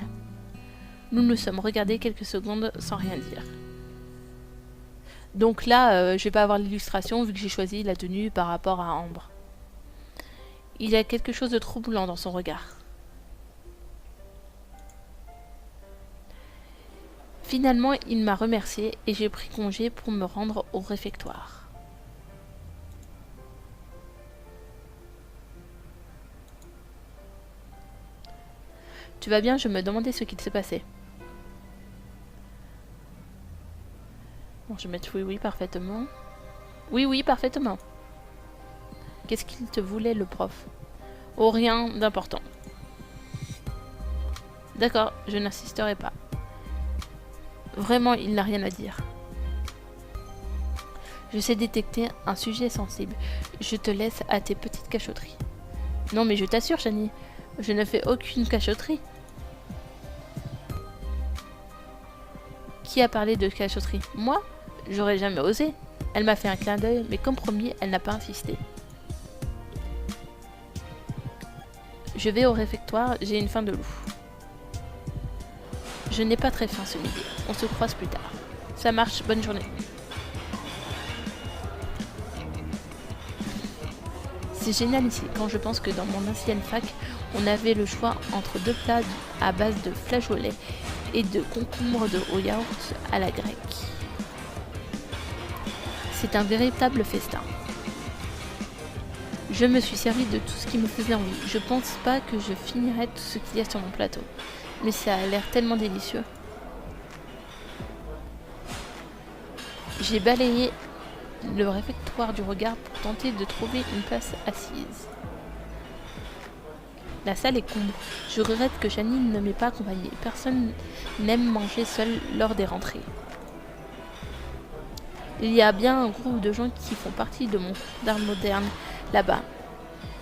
Nous nous sommes regardés quelques secondes sans rien dire. Donc là, je vais pas avoir l'illustration vu que j'ai choisi la tenue par rapport à Ambre. Il y a quelque chose de troublant dans son regard. Finalement, il m'a remercié et j'ai pris congé pour me rendre au réfectoire. Tu vas bien? Je me demandais ce qu'il se passait. Bon, je vais mettre oui, parfaitement. Oui, parfaitement. Qu'est-ce qu'il te voulait, le prof? Oh, rien d'important. D'accord, je n'insisterai pas. Vraiment, il n'a rien à dire. Je sais détecter un sujet sensible. Je te laisse à tes petites cachotteries. Non, mais je t'assure, Shani, je ne fais aucune cachotterie. Qui a parlé de cachotterie? Moi? J'aurais jamais osé. Elle m'a fait un clin d'œil, mais comme promis, elle n'a pas insisté. Je vais au réfectoire, j'ai une faim de loup. Je n'ai pas très faim ce midi. On se croise plus tard. Ça marche, bonne journée. C'est génial ici, quand je pense que dans mon ancienne fac, on avait le choix entre deux plats à base de flageolets et de concombres au yaourt à la grecque. C'est un véritable festin. Je me suis servi de tout ce qui me faisait envie. Je pense pas que je finirai tout ce qu'il y a sur mon plateau. Mais ça a l'air tellement délicieux. J'ai balayé le réfectoire du regard pour tenter de trouver une place assise. La salle est comble. Je regrette que Janine ne m'ait pas accompagnée. Personne n'aime manger seul lors des rentrées. Il y a bien un groupe de gens qui font partie de mon cours d'art moderne là-bas.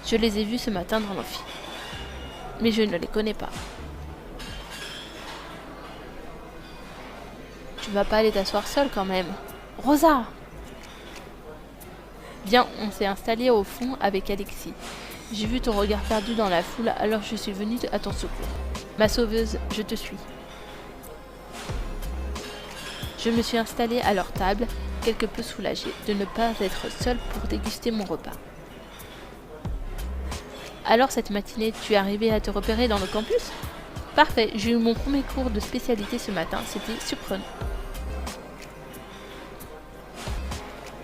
Je les ai vus ce matin dans l'amphi. Mais je ne les connais pas. Tu vas pas aller t'asseoir seule quand même. Rosa! Bien, on s'est installé au fond avec Alexis. J'ai vu ton regard perdu dans la foule, alors je suis venue à ton secours. Ma sauveuse, je te suis. Je me suis installée à leur table, quelque peu soulagée de ne pas être seule pour déguster mon repas. Alors cette matinée, tu es arrivée à te repérer dans le campus? Parfait, j'ai eu mon premier cours de spécialité ce matin, c'était surprenant.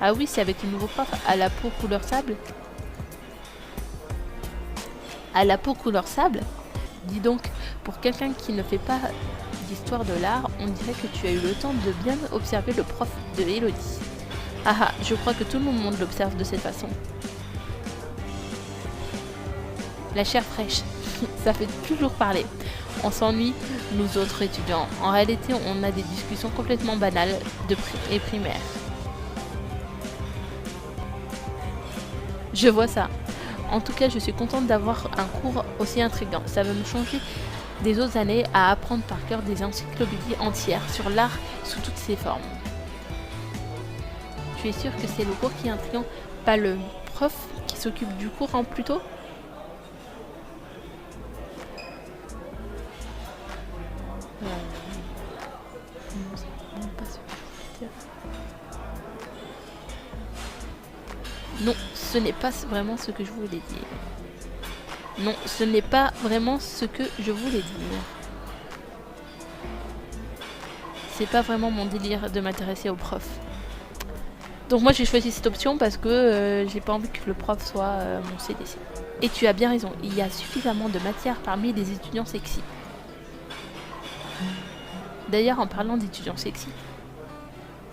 Ah oui, c'est avec le nouveau prof, à la peau couleur sable? À la peau couleur sable? Dis donc, pour quelqu'un qui ne fait pas d'histoire de l'art, on dirait que tu as eu le temps de bien observer le prof de Elodie. Ah, je crois que tout le monde l'observe de cette façon. La chair fraîche, ça fait toujours parler. On s'ennuie, nous autres étudiants. En réalité, on a des discussions complètement banales et primaires. Je vois ça. En tout cas, je suis contente d'avoir un cours aussi intriguant. Ça va me changer des autres années à apprendre par cœur des encyclopédies entières sur l'art sous toutes ses formes. Tu es sûr que c'est le cours qui est intriguant, pas le prof qui s'occupe du cours en plutôt? Non, ce n'est pas vraiment ce que je voulais dire. Non, ce n'est pas vraiment ce que je voulais dire. C'est pas vraiment mon délire de m'intéresser au prof. Donc moi j'ai choisi cette option parce que j'ai pas envie que le prof soit mon CDC. Et tu as bien raison, il y a suffisamment de matière parmi les étudiants sexy. D'ailleurs, en parlant d'étudiants sexy,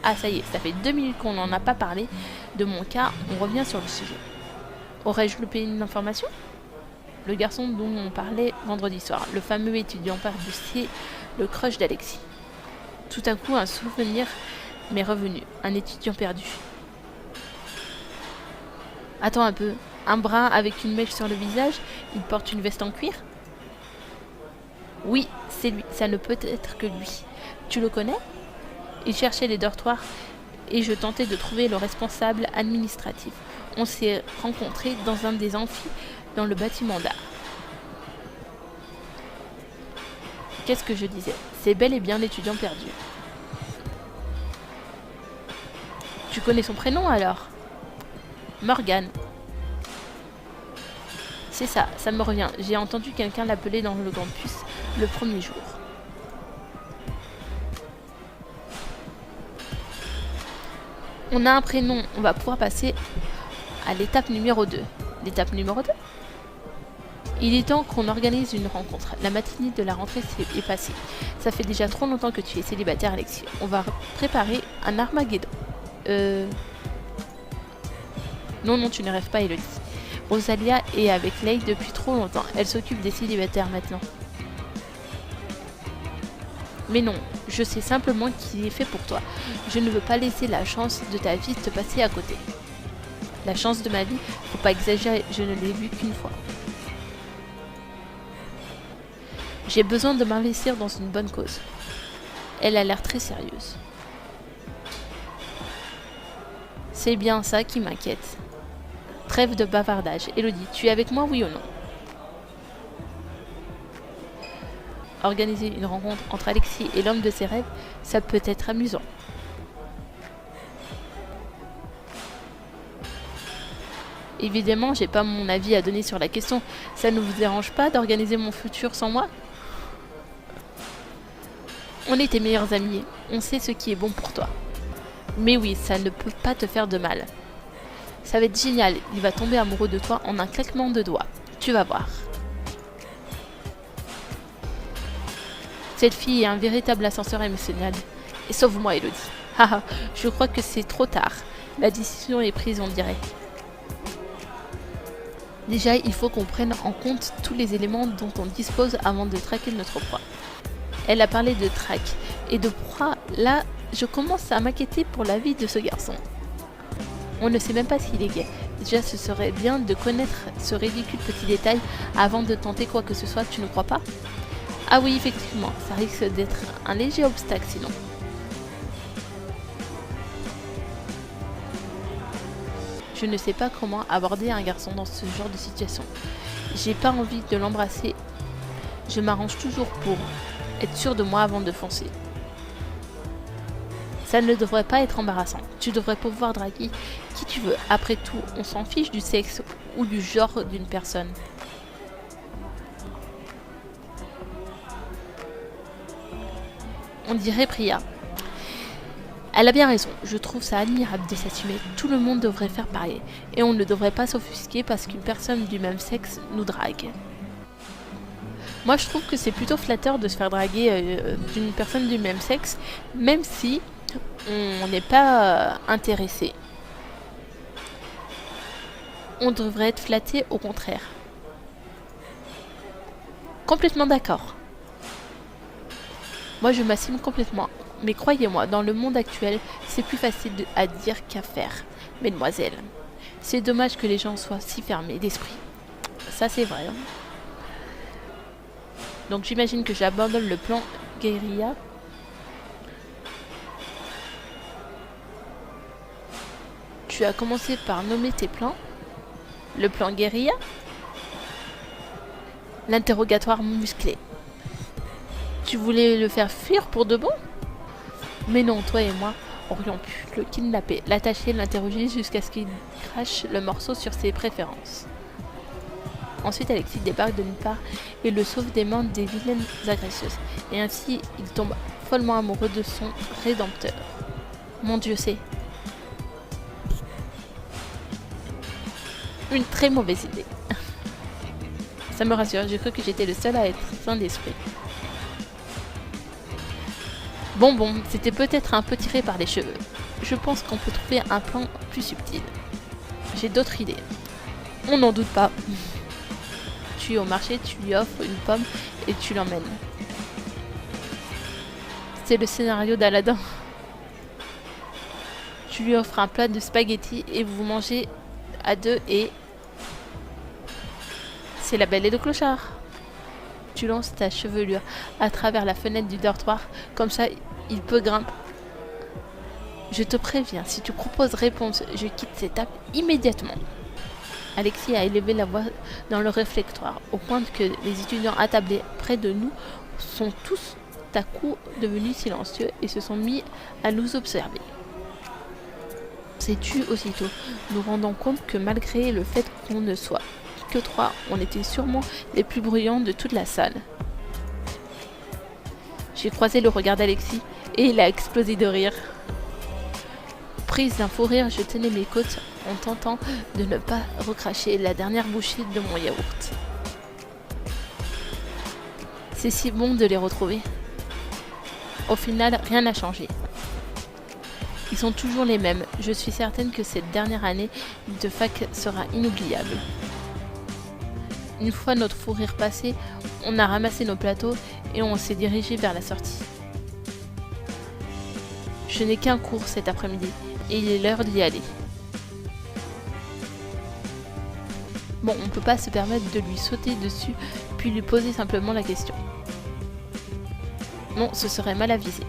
ah ça y est, ça fait 2 minutes qu'on n'en a pas parlé de mon cas, on revient sur le sujet. Aurais-je loupé une information? Le garçon dont on parlait vendredi soir, le fameux étudiant par-dessus le crush d'Alexis. Tout à coup, un souvenir m'est revenu, un étudiant perdu. Attends un peu, un brun avec une mèche sur le visage, il porte une veste en cuir? Oui, c'est lui, ça ne peut être que lui. Tu le connais? Il cherchait les dortoirs et je tentais de trouver le responsable administratif. On s'est rencontrés dans un des amphis dans le bâtiment d'art. Qu'est-ce que je disais? C'est bel et bien l'étudiant perdu. Tu connais son prénom alors? Morgane. C'est ça, ça me revient. J'ai entendu quelqu'un l'appeler dans le campus le premier jour. On a un prénom, on va pouvoir passer à l'étape numéro 2. L'étape numéro 2? Il est temps qu'on organise une rencontre. La matinée de la rentrée est passée. Ça fait déjà trop longtemps que tu es célibataire, Alexis. On va préparer un Armageddon. Non, tu ne rêves pas, Elodie. Rosalia est avec Leigh depuis trop longtemps. Elle s'occupe des célibataires maintenant. Mais non, je sais simplement qu'il est fait pour toi. Je ne veux pas laisser la chance de ta vie te passer à côté. La chance de ma vie, faut pas exagérer, je ne l'ai vue qu'une fois. J'ai besoin de m'investir dans une bonne cause. Elle a l'air très sérieuse. C'est bien ça qui m'inquiète. Trêve de bavardage. Elodie, tu es avec moi, oui ou non? Organiser une rencontre entre Alexis et l'homme de ses rêves, ça peut être amusant. Évidemment, j'ai pas mon avis à donner sur la question. Ça ne vous dérange pas d'organiser mon futur sans moi? On est tes meilleurs amis, on sait ce qui est bon pour toi. Mais oui, ça ne peut pas te faire de mal. Ça va être génial, il va tomber amoureux de toi en un claquement de doigts. Tu vas voir. Cette fille est un véritable ascenseur émotionnel. Et sauve-moi, Elodie. Haha, je crois que c'est trop tard. La décision est prise, on dirait. Déjà, il faut qu'on prenne en compte tous les éléments dont on dispose avant de traquer notre proie. Elle a parlé de traque et de proie. Là, je commence à m'inquiéter pour la vie de ce garçon. On ne sait même pas s'il est gay. Déjà, ce serait bien de connaître ce ridicule petit détail avant de tenter quoi que ce soit, tu ne crois pas? Ah oui, effectivement, ça risque d'être un léger obstacle sinon. Je ne sais pas comment aborder un garçon dans ce genre de situation. J'ai pas envie de l'embrasser. Je m'arrange toujours pour être sûr de moi avant de foncer. Ça ne devrait pas être embarrassant. Tu devrais pouvoir draguer qui tu veux. Après tout, on s'en fiche du sexe ou du genre d'une personne. On dirait Priya. Elle a bien raison, je trouve ça admirable de s'assumer. Tout le monde devrait faire pareil. Et on ne devrait pas s'offusquer parce qu'une personne du même sexe nous drague. Moi je trouve que c'est plutôt flatteur de se faire draguer d'une personne du même sexe, même si on n'est pas intéressé. On devrait être flatté au contraire. Complètement d'accord. Moi je m'assume complètement. Mais croyez-moi, dans le monde actuel, c'est plus facile à dire qu'à faire, mesdemoiselles. C'est dommage que les gens soient si fermés d'esprit. Ça c'est vrai. Hein. Donc j'imagine que j'abandonne le plan guérilla. Tu as commencé par nommer tes plans. Le plan guérilla. L'interrogatoire musclé. Tu voulais le faire fuir pour de bon? Mais non, toi et moi aurions pu le kidnapper, l'attacher, l'interroger jusqu'à ce qu'il crache le morceau sur ses préférences. Ensuite, Alexis débarque de nulle part et le sauve des mains des vilaines agresseuses. Et ainsi, il tombe follement amoureux de son rédempteur. Mon Dieu, c'est une très mauvaise idée. Ça me rassure, j'ai cru que j'étais le seul à être sain d'esprit. Bon, c'était peut-être un peu tiré par les cheveux. Je pense qu'on peut trouver un plan plus subtil. J'ai d'autres idées. On n'en doute pas. Tu es au marché, tu lui offres une pomme et tu l'emmènes. C'est le scénario d'Aladin. Tu lui offres un plat de spaghettis et vous mangez à deux et... C'est la Belle et le Clochard. Tu lances ta chevelure à travers la fenêtre du dortoir, comme ça il peut grimper. Je te préviens, si tu proposes réponse, je quitte cette table immédiatement. Alexis a élevé la voix dans le réflectoire, au point que les étudiants attablés près de nous sont tous à coup devenus silencieux et se sont mis à nous observer. Sais-tu aussitôt, nous rendons compte que malgré le fait qu'on ne soit que trois, on était sûrement les plus bruyants de toute la salle. J'ai croisé le regard d'Alexis et il a explosé de rire. Prise d'un fou rire, je tenais mes côtes en tentant de ne pas recracher la dernière bouchée de mon yaourt. C'est si bon de les retrouver. Au final, rien n'a changé. Ils sont toujours les mêmes. Je suis certaine que cette dernière année de fac sera inoubliable. Une fois notre fou rire passé, on a ramassé nos plateaux et on s'est dirigé vers la sortie. Je n'ai qu'un cours cet après-midi et il est l'heure d'y aller. Bon, on peut pas se permettre de lui sauter dessus puis lui poser simplement la question. Non, ce serait mal avisé.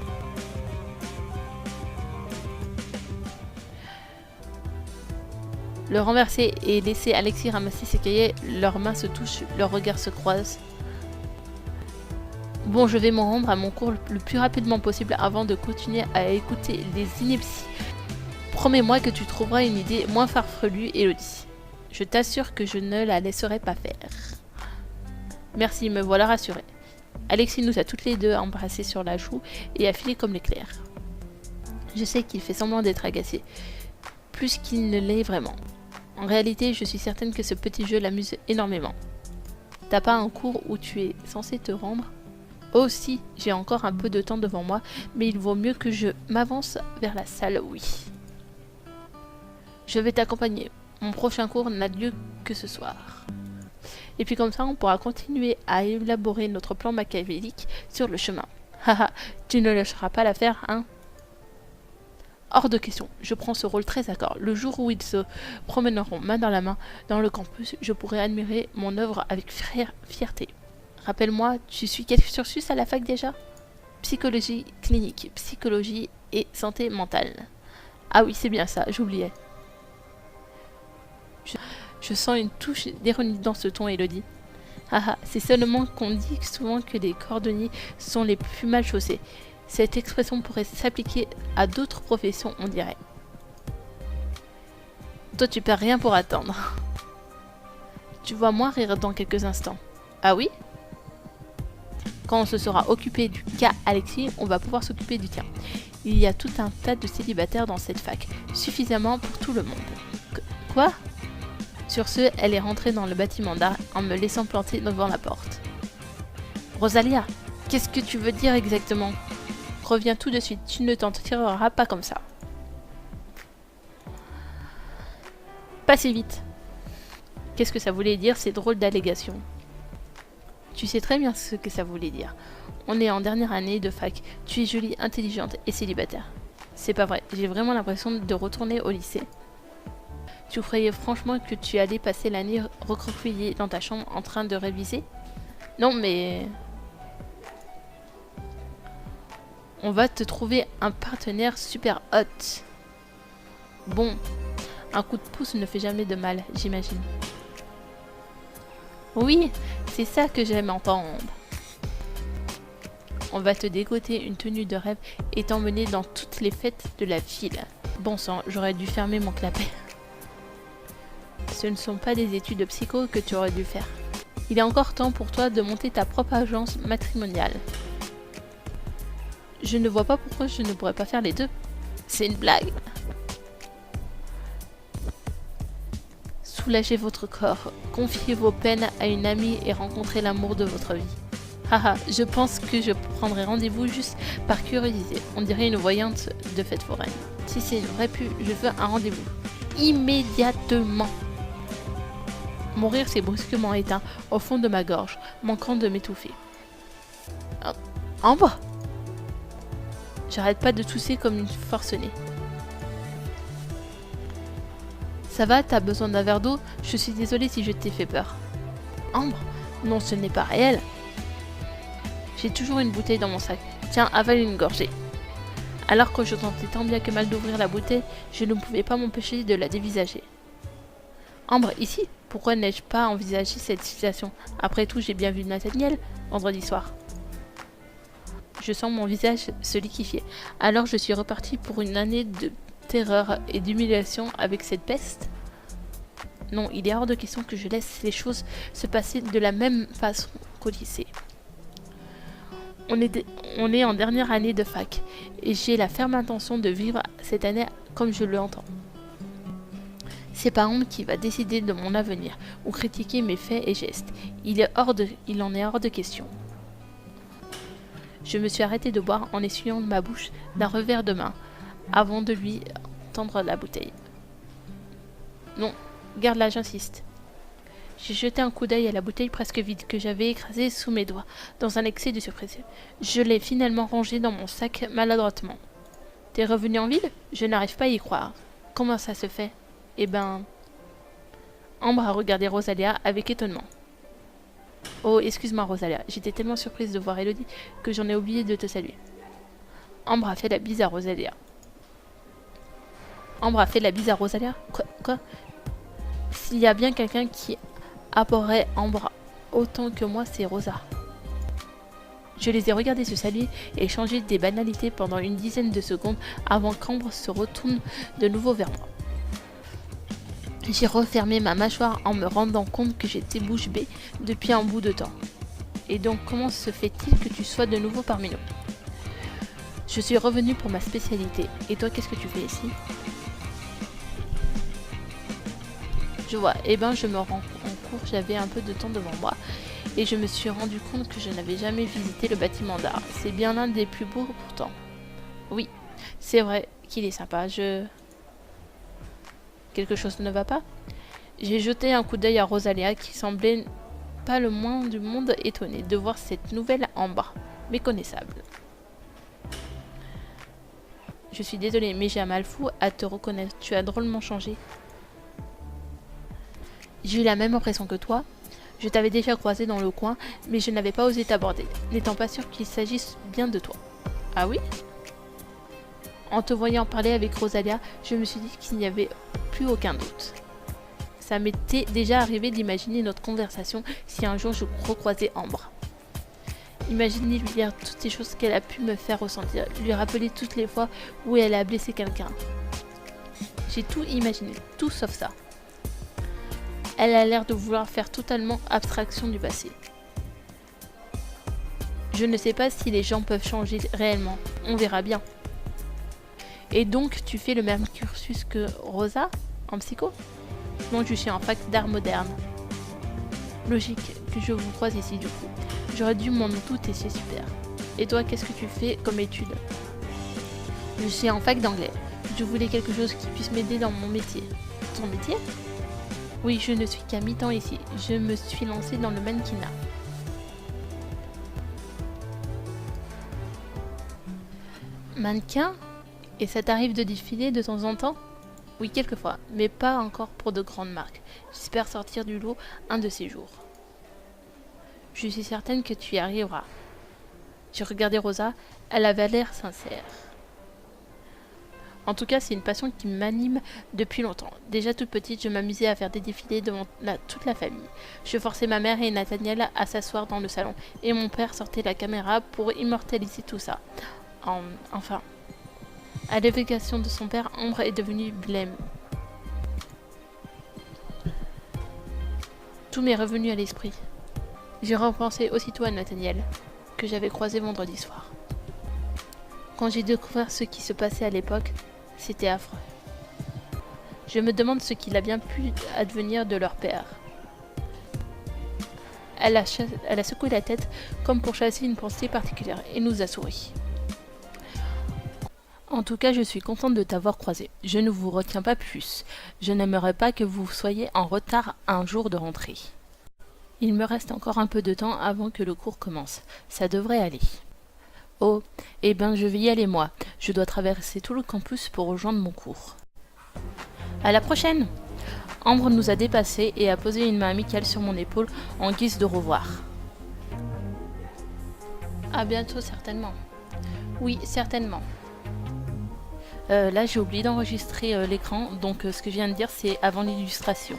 Le renverser et laisser Alexis ramasser ses cahiers, leurs mains se touchent, leurs regards se croisent. Bon, je vais m'en rendre à mon cours le plus rapidement possible avant de continuer à écouter les inepties. Promets-moi que tu trouveras une idée moins farfelue, Elodie. Je t'assure que je ne la laisserai pas faire. Merci, me voilà rassurée. Alexis nous a toutes les deux embrassées sur la joue et a filé comme l'éclair. Je sais qu'il fait semblant d'être agacé, plus qu'il ne l'est vraiment. En réalité, je suis certaine que ce petit jeu l'amuse énormément. T'as pas un cours où tu es censé te rendre ? Oh si, j'ai encore un peu de temps devant moi, mais il vaut mieux que je m'avance vers la salle, oui. Je vais t'accompagner. Mon prochain cours n'a lieu que ce soir. Et puis comme ça, on pourra continuer à élaborer notre plan machiavélique sur le chemin. Haha, tu ne lâcheras pas l'affaire, hein ? Hors de question, je prends ce rôle très à cœur. Le jour où ils se promèneront main dans la main dans le campus, je pourrai admirer mon œuvre avec fierté. Rappelle-moi, tu suis quel cursus à la fac déjà ? Psychologie clinique, psychologie et santé mentale. Ah oui, c'est bien ça, j'oubliais. Je sens une touche d'ironie dans ce ton, Elodie. Haha, c'est seulement qu'on dit souvent que les cordonniers sont les plus mal chaussés. Cette expression pourrait s'appliquer à d'autres professions, on dirait. Toi, tu perds rien pour attendre. Tu vas moins rire dans quelques instants. Ah oui ? Quand on se sera occupé du cas Alexis, on va pouvoir s'occuper du tien. Il y a tout un tas de célibataires dans cette fac, suffisamment pour tout le monde. Quoi ? Sur ce, elle est rentrée dans le bâtiment d'art en me laissant planter devant la porte. Rosalia, qu'est-ce que tu veux dire exactement ? Reviens tout de suite, tu ne t'en tireras pas comme ça. Pas si vite. Qu'est-ce que ça voulait dire, ces drôles d'allégations ? Tu sais très bien ce que ça voulait dire. On est en dernière année de fac, tu es jolie, intelligente et célibataire. C'est pas vrai, j'ai vraiment l'impression de retourner au lycée. Tu croyais franchement que tu allais passer l'année recroquevillée dans ta chambre en train de réviser ? Non mais... On va te trouver un partenaire super hot. Bon, un coup de pouce ne fait jamais de mal, j'imagine. Oui, c'est ça que j'aime entendre. On va te dégoter une tenue de rêve et t'emmener dans toutes les fêtes de la ville. Bon sang, j'aurais dû fermer mon clapet. Ce ne sont pas des études de psycho que tu aurais dû faire. Il est encore temps pour toi de monter ta propre agence matrimoniale. Je ne vois pas pourquoi je ne pourrais pas faire les deux. C'est une blague. Soulagez votre corps, confiez vos peines à une amie et rencontrez l'amour de votre vie. Haha, je pense que je prendrai rendez-vous juste par curiosité. On dirait une voyante de fête foraine. Si c'est une vraie pub, je veux un rendez-vous. Immédiatement. Mon rire s'est brusquement éteint au fond de ma gorge, manquant de m'étouffer. Ambre ? J'arrête pas de tousser comme une forcenée. Ça va, t'as besoin d'un verre d'eau ? Je suis désolée si je t'ai fait peur. Ambre ? Non, ce n'est pas réel. J'ai toujours une bouteille dans mon sac. Tiens, avale une gorgée. Alors que je tentais tant bien que mal d'ouvrir la bouteille, je ne pouvais pas m'empêcher de la dévisager. Ambre, ici ? Pourquoi n'ai-je pas envisagé cette situation ? Après tout, j'ai bien vu Nathaniel vendredi soir. Je sens mon visage se liquéfier. Alors je suis repartie pour une année de terreur et d'humiliation avec cette peste. Non, il est hors de question que je laisse les choses se passer de la même façon qu'au lycée. On est en dernière année de fac et j'ai la ferme intention de vivre cette année comme je l'entends. C'est pas Ambre qui va décider de mon avenir ou critiquer mes faits et gestes. Il en est hors de question. Je me suis arrêtée de boire en essuyant ma bouche d'un revers de main, avant de lui tendre la bouteille. Non, garde-la, j'insiste. J'ai jeté un coup d'œil à la bouteille presque vide que j'avais écrasée sous mes doigts, dans un excès de surprise. Je l'ai finalement rangée dans mon sac maladroitement. T'es revenu en ville? Je n'arrive pas à y croire. Comment ça se fait? Eh ben... Ambre a regardé Rosalia avec étonnement. Oh, excuse-moi Rosalia, j'étais tellement surprise de voir Elodie que j'en ai oublié de te saluer. Ambre a fait la bise à Rosalia. Ambre a fait la bise à Rosalia? Quoi? S'il y a bien quelqu'un qui apporterait Ambre autant que moi, c'est Rosa. Je les ai regardés se saluer et échanger des banalités pendant une dizaine de secondes avant qu'Ambre se retourne de nouveau vers moi. J'ai refermé ma mâchoire en me rendant compte que j'étais bouche bée depuis un bout de temps. Et donc comment se fait-il que tu sois de nouveau parmi nous? Je suis revenue pour ma spécialité. Et toi, qu'est-ce que tu fais ici? Je vois. Eh ben, je me rends en cours, j'avais un peu de temps devant moi. Et je me suis rendu compte que je n'avais jamais visité le bâtiment d'art. C'est bien l'un des plus beaux pourtant. Oui, c'est vrai qu'il est sympa. Quelque chose ne va pas? J'ai jeté un coup d'œil à Rosalia qui semblait pas le moins du monde étonnée de voir cette nouvelle Ambre, méconnaissable. Je suis désolée, mais j'ai un mal fou à te reconnaître. Tu as drôlement changé. J'ai eu la même impression que toi. Je t'avais déjà croisé dans le coin, mais je n'avais pas osé t'aborder, n'étant pas sûre qu'il s'agisse bien de toi. Ah oui? En te voyant parler avec Rosalia, je me suis dit qu'il n'y avait plus aucun doute. Ça m'était déjà arrivé d'imaginer notre conversation si un jour je recroisais Ambre. Imaginez lui dire toutes ces choses qu'elle a pu me faire ressentir, lui rappeler toutes les fois où elle a blessé quelqu'un. J'ai tout imaginé, tout sauf ça. Elle a l'air de vouloir faire totalement abstraction du passé. Je ne sais pas si les gens peuvent changer réellement, on verra bien. Et donc tu fais le même cursus que Rosa, en psycho? Non, je suis en fac d'art moderne. Logique que je vous croise ici du coup. J'aurais dû m'en douter, c'est super. Et toi, qu'est-ce que tu fais comme étude? Je suis en fac d'anglais. Je voulais quelque chose qui puisse m'aider dans mon métier. Ton métier? Oui, je ne suis qu'à mi-temps ici. Je me suis lancée dans le mannequinat. Mannequin? Et ça t'arrive de défiler de temps en temps? Oui, quelquefois, mais pas encore pour de grandes marques. J'espère sortir du lot un de ces jours. Je suis certaine que tu y arriveras. J'ai regardé Rosa, elle avait l'air sincère. En tout cas, c'est une passion qui m'anime depuis longtemps. Déjà toute petite, je m'amusais à faire des défilés devant toute la famille. Je forçais ma mère et Nathaniel à s'asseoir dans le salon, et mon père sortait la caméra pour immortaliser tout ça. Enfin, à l'évocation de son père, Ambre est devenue blême. Tout m'est revenu à l'esprit. J'ai repensé aussitôt à Nathaniel, que j'avais croisé vendredi soir. Quand j'ai découvert ce qui se passait à l'époque, c'était affreux. Je me demande ce qu'il a bien pu advenir de leur père. Elle a secoué la tête comme pour chasser une pensée particulière et nous a souri. En tout cas, je suis contente de t'avoir croisé. Je ne vous retiens pas plus. Je n'aimerais pas que vous soyez en retard un jour de rentrée. Il me reste encore un peu de temps avant que le cours commence. Ça devrait aller. Oh, eh ben je vais y aller moi. Je dois traverser tout le campus pour rejoindre mon cours. À la prochaine! Ambre nous a dépassés et a posé une main amicale sur mon épaule en guise de revoir. À bientôt certainement. Oui, certainement. Là j'ai oublié d'enregistrer l'écran, donc ce que je viens de dire c'est avant l'illustration.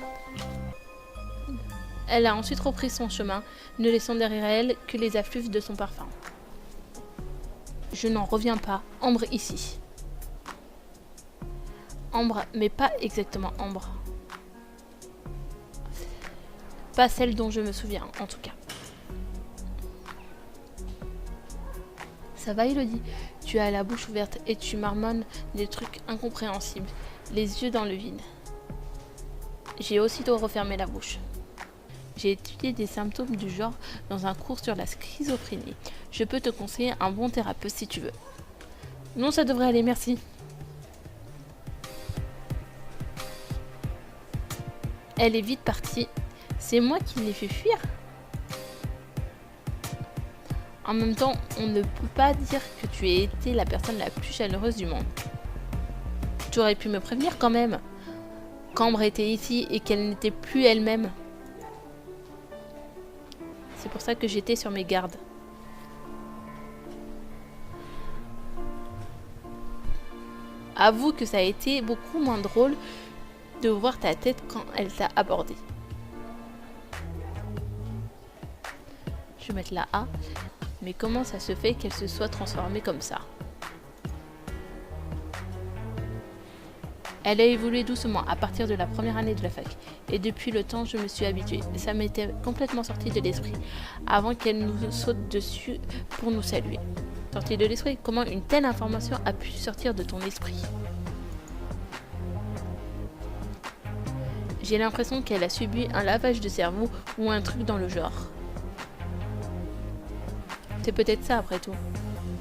Elle a ensuite repris son chemin, ne laissant derrière elle que les affluves de son parfum. Je n'en reviens pas, Ambre ici. Ambre, mais pas exactement Ambre. Pas celle dont je me souviens, en tout cas. Ça va, Elodie? Tu as la bouche ouverte et tu marmonnes des trucs incompréhensibles, les yeux dans le vide. J'ai aussitôt refermé la bouche. J'ai étudié des symptômes du genre dans un cours sur la schizophrénie. Je peux te conseiller un bon thérapeute si tu veux. Non, ça devrait aller, merci. Elle est vite partie. C'est moi qui l'ai fait fuir. En même temps, on ne peut pas dire que tu aies été la personne la plus chaleureuse du monde. Tu aurais pu me prévenir quand même. Qu'Ambre était ici et qu'elle n'était plus elle-même. C'est pour ça que j'étais sur mes gardes. Avoue que ça a été beaucoup moins drôle de voir ta tête quand elle t'a abordé. Je vais mettre la A. Mais comment ça se fait qu'elle se soit transformée comme ça? Elle a évolué doucement à partir de la première année de la fac. Et depuis le temps, je me suis habituée. Ça m'était complètement sorti de l'esprit. Avant qu'elle nous saute dessus pour nous saluer. Sortie de l'esprit? Comment une telle information a pu sortir de ton esprit? J'ai l'impression qu'elle a subi un lavage de cerveau ou un truc dans le genre. C'est peut-être ça après tout.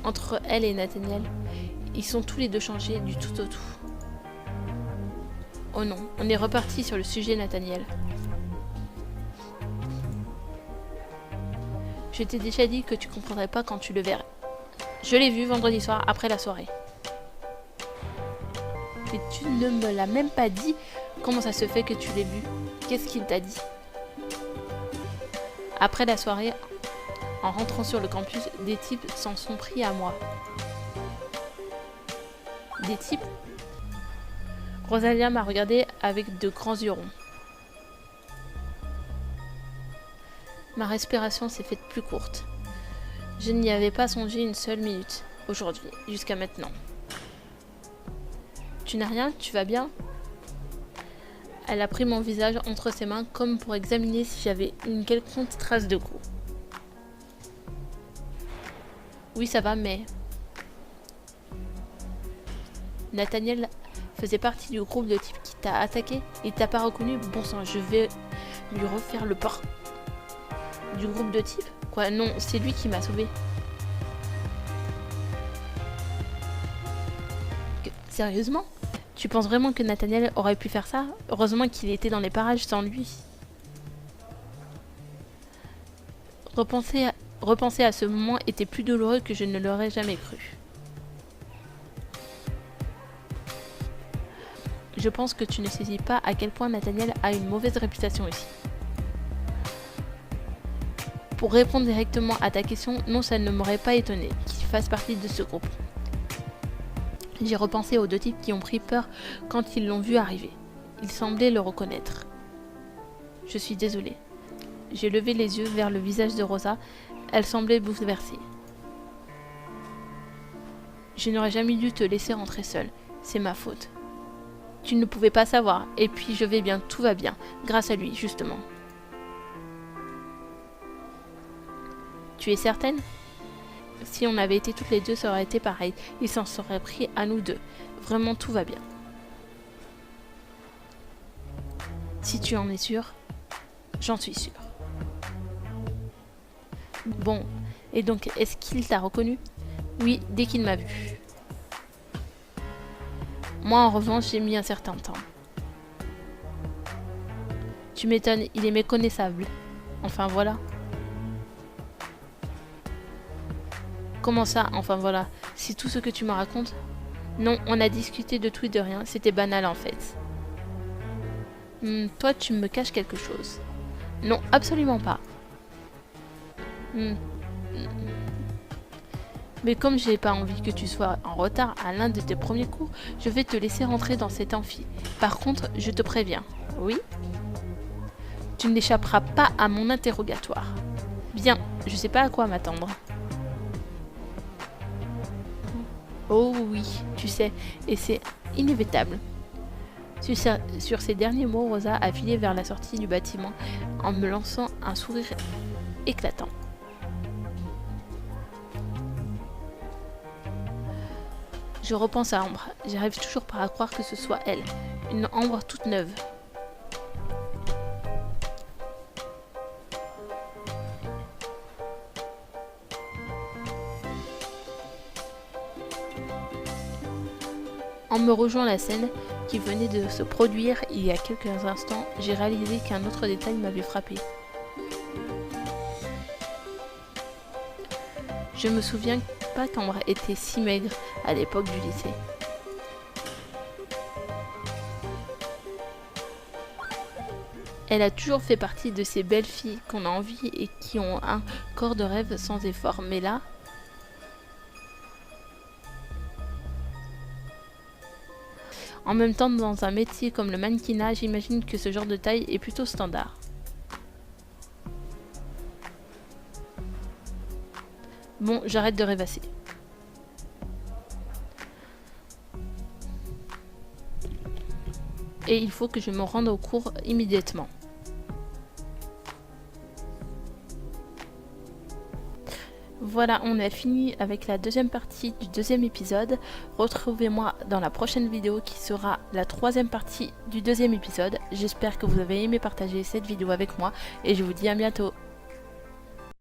Entre elle et Nathaniel, ils sont tous les deux changés du tout au tout. Oh non, on est reparti sur le sujet Nathaniel. Je t'ai déjà dit que tu comprendrais pas quand tu le verrais. Je l'ai vu vendredi soir après la soirée. Et tu ne me l'as même pas dit. Comment ça se fait que tu l'aies vu? Qu'est-ce qu'il t'a dit? Après la soirée, en rentrant sur le campus, des types s'en sont pris à moi. Des types? Rosalia m'a regardé avec de grands yeux ronds. Ma respiration s'est faite plus courte. Je n'y avais pas songé une seule minute, aujourd'hui, jusqu'à maintenant. Tu n'as rien? Tu vas bien? Elle a pris mon visage entre ses mains comme pour examiner si j'avais une quelconque trace de coup. Oui, ça va, mais... Nathaniel faisait partie du groupe de types qui t'a attaqué et t'a pas reconnu. Bon sang, je vais lui refaire le port. Du groupe de types? Quoi, non, c'est lui qui m'a sauvé. Sérieusement? Tu penses vraiment que Nathaniel aurait pu faire ça? Heureusement qu'il était dans les parages sans lui. Repenser à ce moment était plus douloureux que je ne l'aurais jamais cru. Je pense que tu ne saisis pas à quel point Nathaniel a une mauvaise réputation ici. Pour répondre directement à ta question, non, ça ne m'aurait pas étonné qu'il fasse partie de ce groupe. J'ai repensé aux deux types qui ont pris peur quand ils l'ont vu arriver. Ils semblaient le reconnaître. Je suis désolée. J'ai levé les yeux vers le visage de Rosa. Elle semblait bouleversée. Je n'aurais jamais dû te laisser rentrer seule. C'est ma faute. Tu ne pouvais pas savoir. Et puis je vais bien, tout va bien. Grâce à lui, justement. Tu es certaine? Si on avait été toutes les deux, ça aurait été pareil. Il s'en serait pris à nous deux. Vraiment, tout va bien. Si tu en es sûre, j'en suis sûre. Bon, et donc, est-ce qu'il t'a reconnu? Oui, dès qu'il m'a vu. Moi, en revanche, j'ai mis un certain temps. Tu m'étonnes, il est méconnaissable. Enfin, voilà. Comment ça, enfin voilà? C'est tout ce que tu me racontes? Non, on a discuté de tout et de rien, c'était banal en fait. Toi, tu me caches quelque chose. Non, absolument pas. Mais comme j'ai pas envie que tu sois en retard à l'un de tes premiers cours, je vais te laisser rentrer dans cet amphi. Par contre, je te préviens. Oui? Tu n'échapperas pas à mon interrogatoire. Bien, je sais pas à quoi m'attendre. Oh oui, tu sais, et c'est inévitable. Sur ces derniers mots, Rosa a filé vers la sortie du bâtiment en me lançant un sourire éclatant. Je repense à Ambre. J'arrive toujours pas à croire que ce soit elle. Une Ambre toute neuve. En me rejoignant la scène qui venait de se produire il y a quelques instants, j'ai réalisé qu'un autre détail m'avait frappé. Je me souviens pas qu'Ambre était si maigre à l'époque du lycée. Elle a toujours fait partie de ces belles filles qu'on a envie et qui ont un corps de rêve sans effort, mais là... En même temps, dans un métier comme le mannequinat, j'imagine que ce genre de taille est plutôt standard. Bon, j'arrête de rêvasser. Et il faut que je me rende au cours immédiatement. Voilà, on a fini avec la deuxième partie du deuxième épisode. Retrouvez-moi dans la prochaine vidéo qui sera la troisième partie du deuxième épisode. J'espère que vous avez aimé partager cette vidéo avec moi et je vous dis à bientôt.